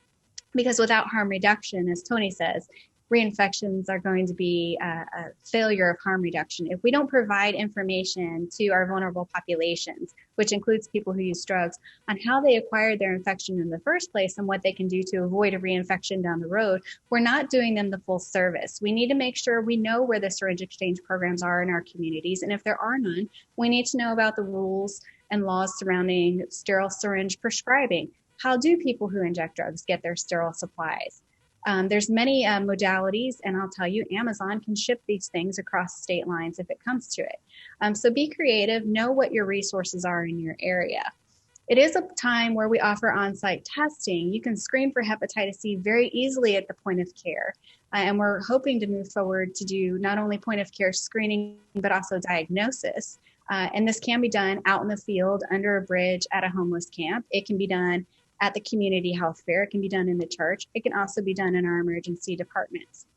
because without harm reduction, as Tony says, reinfections are going to be a failure of harm reduction. If we don't provide information to our vulnerable populations, which includes people who use drugs, on how they acquired their infection in the first place and what they can do to avoid a reinfection down the road, we're not doing them the full service. We need to make sure we know where the syringe exchange programs are in our communities. And if there are none, we need to know about the rules and laws surrounding sterile syringe prescribing. How do people who inject drugs get their sterile supplies? There's many modalities, and I'll tell you, Amazon can ship these things across state lines if it comes to it. So be creative, know what your resources are in your area. It is a time where we offer on-site testing. You can screen for hepatitis C very easily at the point of care. And we're hoping to move forward to do not only point of care screening, but also diagnosis. And this can be done out in the field, under a bridge, at a homeless camp. It can be done at the community health fair. It can be done in the church. It can also be done in our emergency departments.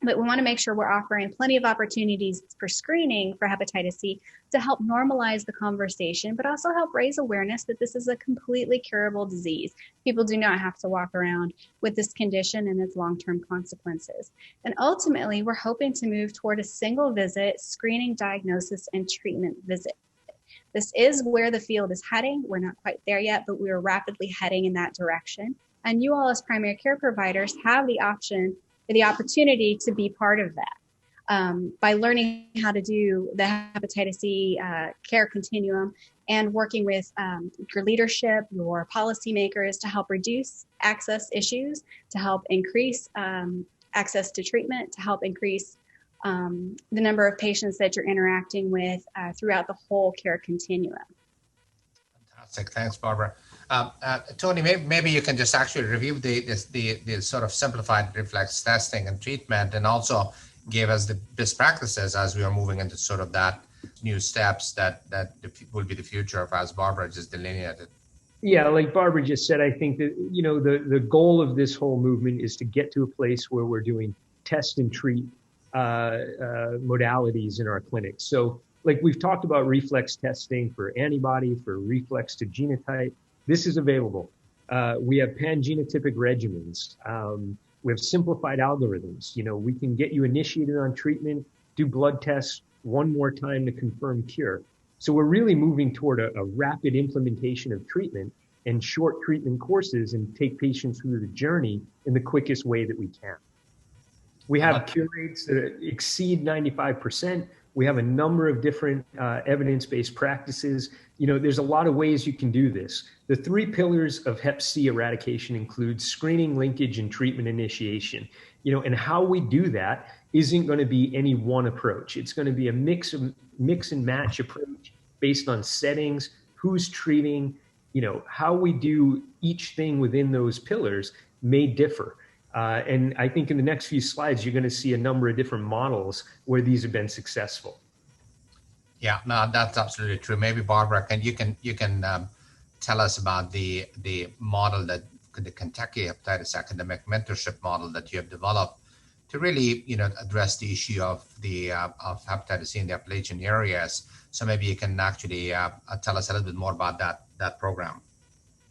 But we want to make sure we're offering plenty of opportunities for screening for hepatitis C to help normalize the conversation, but also help raise awareness that this is a completely curable disease. People do not have to walk around with this condition and its long-term consequences. And ultimately, we're hoping to move toward a single visit screening, diagnosis, and treatment visit. This is where the field is heading. We're not quite there yet, but we are rapidly heading in that direction. And you all as primary care providers have the opportunity to be part of that by learning how to do the hepatitis C care continuum and working with your leadership, your policymakers to help reduce access issues, to help increase access to treatment, to help increase the number of patients that you're interacting with throughout the whole care continuum. Fantastic. Thanks, Barbara. Tony, maybe you can just actually review the sort of simplified reflex testing and treatment, and also give us the best practices as we are moving into sort of that new steps that will be the future of, as Barbara just delineated. Yeah, like Barbara just said, I think that, the goal of this whole movement is to get to a place where we're doing test and treat modalities in our clinics. So like we've talked about reflex testing for antibody, for reflex to genotype. This is available. We have pan-genotypic regimens. We have simplified algorithms. We can get you initiated on treatment, do blood tests one more time to confirm cure. So we're really moving toward a rapid implementation of treatment and short treatment courses, and take patients through the journey in the quickest way that we can. We have cure rates that exceed 95%. We have a number of different evidence-based practices. There's a lot of ways you can do this. The 3 pillars of Hep C eradication include screening, linkage, and treatment initiation. And how we do that isn't going to be any one approach. It's going to be a mix and match approach based on settings, who's treating, how we do each thing within those pillars may differ. And I think in the next few slides, you're going to see a number of different models where these have been successful. Yeah, no, that's absolutely true. Maybe Barbara, you can tell us about the model, that the Kentucky Hepatitis Academic Mentorship model that you have developed to really, address the issue of of hepatitis C in the Appalachian areas. So maybe you can actually tell us a little bit more about that program.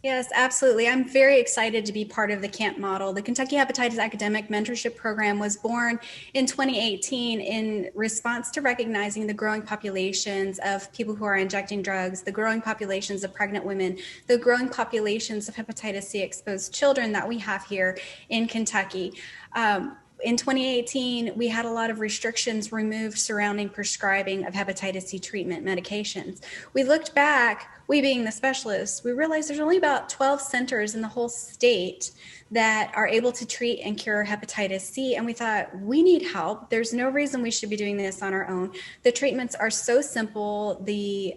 Yes, absolutely. I'm very excited to be part of the CAMP model. The Kentucky Hepatitis Academic Mentorship Program was born in 2018 in response to recognizing the growing populations of people who are injecting drugs, the growing populations of pregnant women, the growing populations of hepatitis C exposed children that we have here in Kentucky. In 2018, we had a lot of restrictions removed surrounding prescribing of hepatitis C treatment medications. We looked back, we being the specialists, we realized there's only about 12 centers in the whole state that are able to treat and cure hepatitis C. And we thought, we need help. There's no reason we should be doing this on our own. The treatments are so simple. The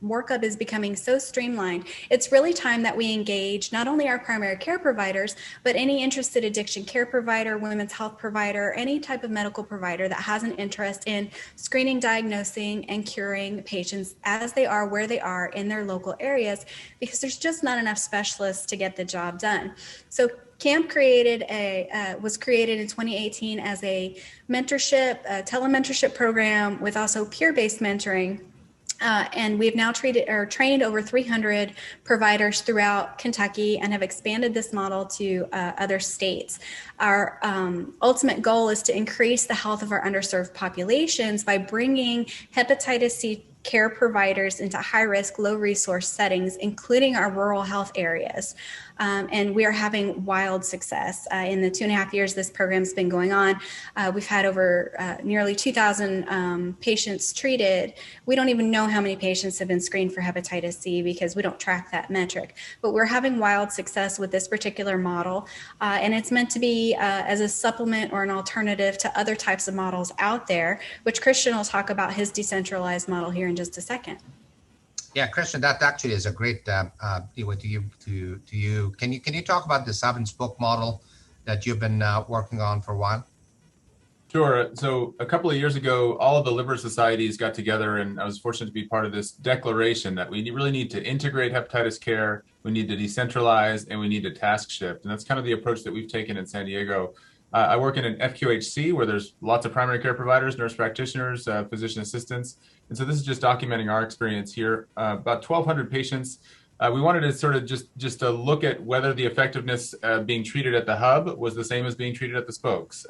workup is becoming so streamlined. It's really time that we engage not only our primary care providers, but any interested addiction care provider, women's health provider, any type of medical provider that has an interest in screening, diagnosing, and curing patients as they are, where they are in their local areas, because there's just not enough specialists to get the job done. So CAMP was created in 2018 as a mentorship, a telementorship program with also peer-based mentoring. And we've now trained over 300 providers throughout Kentucky and have expanded this model to other states. Our ultimate goal is to increase the health of our underserved populations by bringing hepatitis C care providers into high-risk, low-resource settings, including our rural health areas. And we are having wild success. In the 2.5 years this program's been going on, we've had over nearly 2,000 patients treated. We don't even know how many patients have been screened for hepatitis C because we don't track that metric. But we're having wild success with this particular model. And it's meant to be as a supplement or an alternative to other types of models out there, which Christian will talk about his decentralized model here in just a second. Yeah, Christian, that actually is a great to you. Can you talk about the hub and spoke model that you've been working on for a while? Sure. So a couple of years ago, all of the liver societies got together, and I was fortunate to be part of this declaration that we really need to integrate hepatitis care, we need to decentralize, and we need to task shift. And that's kind of the approach that we've taken in San Diego. I work in an FQHC where there's lots of primary care providers, nurse practitioners, physician assistants. And so this is just documenting our experience here. About 1,200 patients. We wanted to sort of just to look at whether the effectiveness being treated at the hub was the same as being treated at the spokes.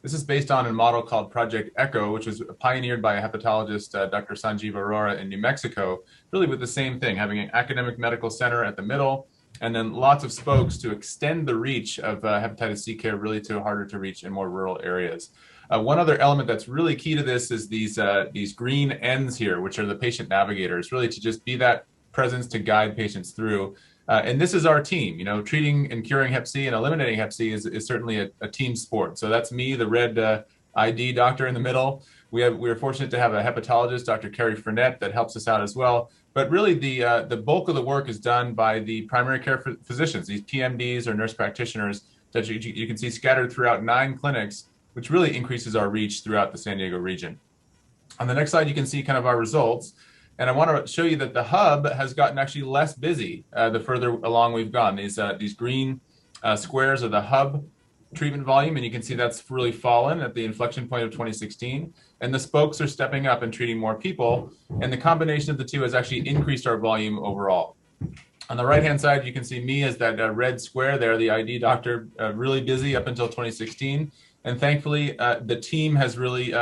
This is based on a model called Project ECHO, which was pioneered by a hepatologist, Dr. Sanjeev Arora in New Mexico, really with the same thing, having an academic medical center at the middle, and then lots of spokes to extend the reach of hepatitis C care really to harder to reach in more rural areas. One other element that's really key to this is these green ends here, which are the patient navigators, really to just be that presence to guide patients through. And this is our team, treating and curing Hep C and eliminating Hep C is certainly a team sport. So that's me, the red ID doctor in the middle. We're fortunate to have a hepatologist, Dr. Carrie Frenette, that helps us out as well. But really the bulk of the work is done by the primary care physicians, these PMDs or nurse practitioners that you can see scattered throughout 9 clinics, which really increases our reach throughout the San Diego region. On the next slide, you can see kind of our results. And I want to show you that the hub has gotten actually less busy the further along we've gone. These green squares are the hub treatment volume, and you can see that's really fallen at the inflection point of 2016. And the spokes are stepping up and treating more people. And the combination of the two has actually increased our volume overall. On the right-hand side, you can see me as that red square there, the ID doctor, really busy up until 2016. And thankfully, the team has really,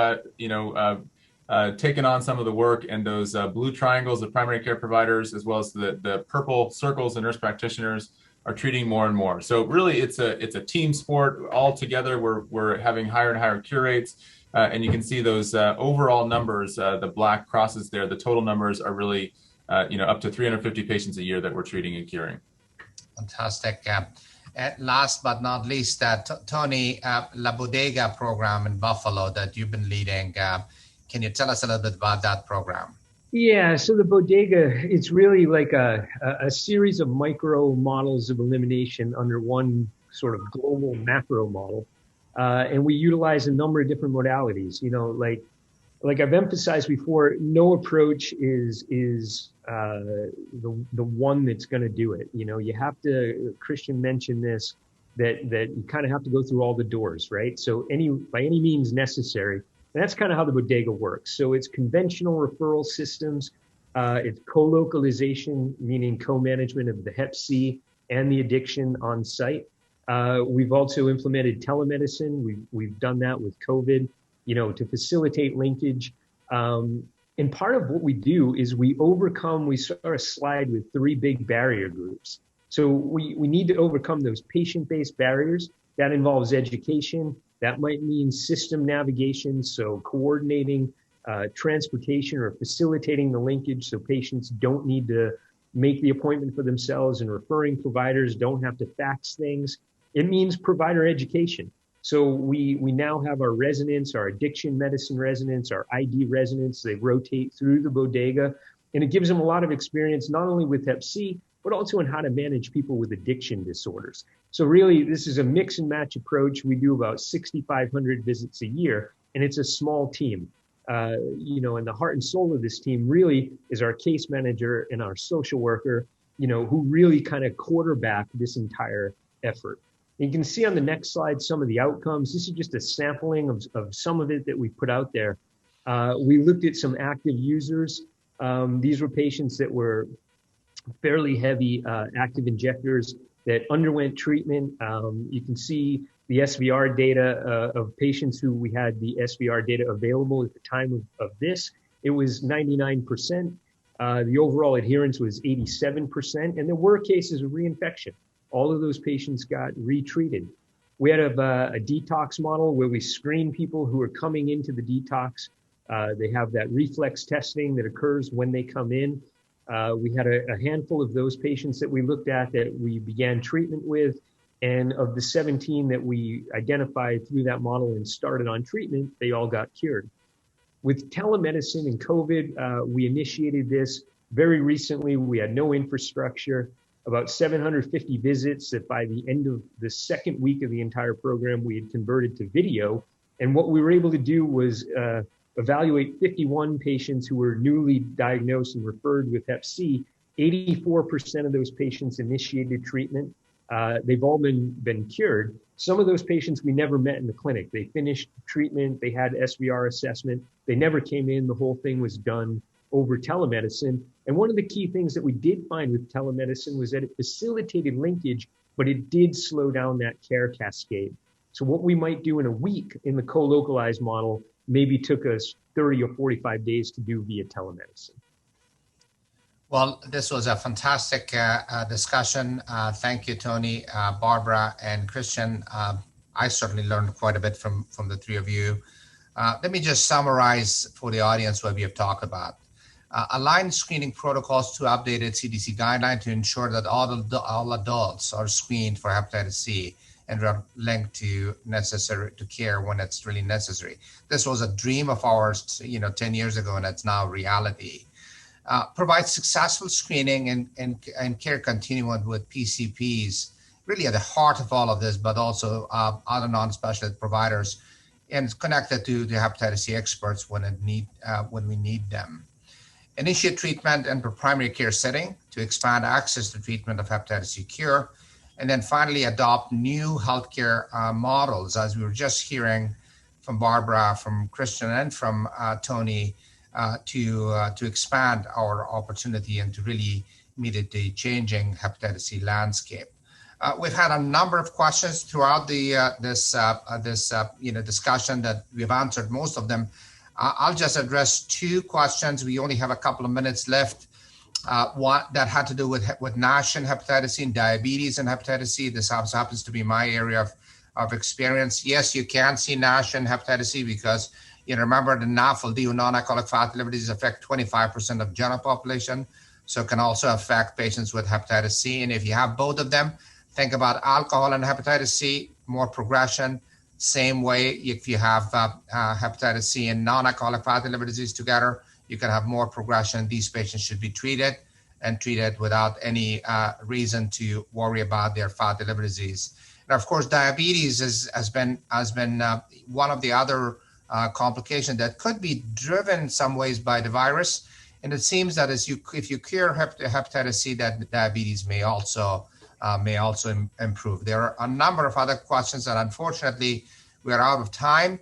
taken on some of the work, and those blue triangles of primary care providers, as well as the purple circles of nurse practitioners, are treating more and more. So really, it's a team sport. All together, we're having higher and higher cure rates, and you can see those overall numbers, the black crosses there. The total numbers are really, up to 350 patients a year that we're treating and curing. Fantastic. Last but not least, Tony, La Bodega program in Buffalo that you've been leading. Can you tell us a little bit about that program? Yeah, so the bodega, it's really like a series of micro models of elimination under one sort of global macro model. And we utilize a number of different modalities, like I've emphasized before, no approach is the one that's going to do it. You have to, Christian mentioned this, that you kind of have to go through all the doors, right? So by any means necessary. And that's kind of how the bodega works. So it's conventional referral systems. It's co-localization, meaning co-management of the Hep C and the addiction on site. We've also implemented telemedicine. We've done that with COVID, to facilitate linkage. And part of what we do is we saw a slide with 3 big barrier groups. So we need to overcome those patient-based barriers. That involves education. That might mean system navigation, so coordinating transportation or facilitating the linkage so patients don't need to make the appointment for themselves, and referring providers don't have to fax things. It means provider education. So we now have our residents, our addiction medicine residents, our ID residents. They rotate through the bodega, and it gives them a lot of experience, not only with Hep C, but also in how to manage people with addiction disorders. So really, this is a mix and match approach. We do about 6,500 visits a year, and it's a small team. And the heart and soul of this team really is our case manager and our social worker, who really kind of quarterback this entire effort. And you can see on the next slide some of the outcomes. This is just a sampling of some of it that we put out there. We looked at some active users. These were patients that were fairly heavy active injectors that underwent treatment. You can see the SVR data of patients who we had the SVR data available at the time of this. it was 99%. The overall adherence was 87%, and there were cases of reinfection. All of those patients got retreated. We had a detox model where we screen people who are coming into the detox. They have that reflex testing that occurs when they come in. We had a handful of those patients that we looked at that we began treatment with. And of the 17 that we identified through that model and started on treatment, they all got cured. With telemedicine and COVID, we initiated this very recently. We had no infrastructure, about 750 visits that by the end of the second week of the entire program, we had converted to video. And what we were able to do was evaluate 51 patients who were newly diagnosed and referred with Hep C. 84% of those patients initiated treatment. They've all been cured. Some of those patients we never met in the clinic. They finished treatment, they had SVR assessment, they never came in, the whole thing was done over telemedicine. And one of the key things that we did find with telemedicine was that it facilitated linkage, but it did slow down that care cascade. So what we might do in a week in the co-localized model maybe took us 30 or 45 days to do via telemedicine. Well, this was a fantastic discussion. Thank you, Tony, Barbara, and Christian. I certainly learned quite a bit from the three of you. Let me just summarize for the audience what we have talked about. Aligned screening protocols to updated CDC guideline to ensure that all adults are screened for hepatitis C and are linked to care when it's really necessary. This was a dream of ours, 10 years ago, and it's now reality. Provide successful screening and care continuum with PCPs, really at the heart of all of this, but also other non-specialist providers, and connected to the hepatitis C experts when we need them. Initiate treatment in the primary care setting to expand access to treatment of hepatitis C cure. And then finally, adopt new healthcare models, as we were just hearing from Barbara, from Christian, and from Tony, to expand our opportunity and to really meet the changing hepatitis C landscape. We've had a number of questions throughout this discussion that we've answered most of them. I'll just address two questions. We only have a couple of minutes left. One that had to do with NASH and hepatitis C and diabetes and hepatitis C. This happens to be my area of experience. Yes, you can see NASH and hepatitis C because remember the NAFLD, non-alcoholic fatty liver disease, affect 25% of general population. So it can also affect patients with hepatitis C. And if you have both of them, think about alcohol and hepatitis C, more progression. Same way, if you have hepatitis C and non-alcoholic fatty liver disease together, you can have more progression. These patients should be treated without any reason to worry about their fatty liver disease. And of course, diabetes has been one of the other complications that could be driven in some ways by the virus. And it seems that if you cure hepatitis C, that diabetes may also improve. There are a number of other questions that unfortunately we are out of time.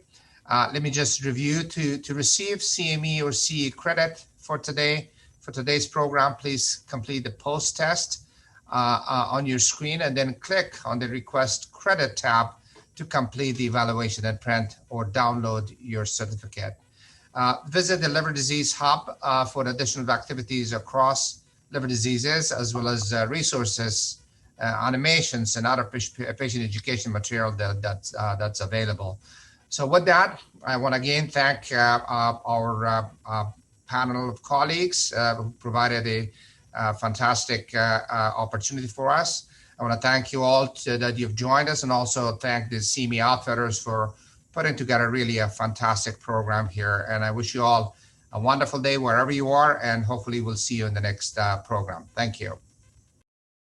Let me just review to receive CME or CE credit for today's program. Please complete the post test on your screen and then click on the request credit tab to complete the evaluation and print or download your certificate. Visit the Liver Disease Hub for additional activities across liver diseases, as well as resources, animations, and other patient education material that's available. So with that, I want to again thank our panel of colleagues who provided a fantastic opportunity for us. I want to thank you all that you've joined us, and also thank the CME outfitters for putting together really a fantastic program here. And I wish you all a wonderful day wherever you are, and hopefully we'll see you in the next program. Thank you.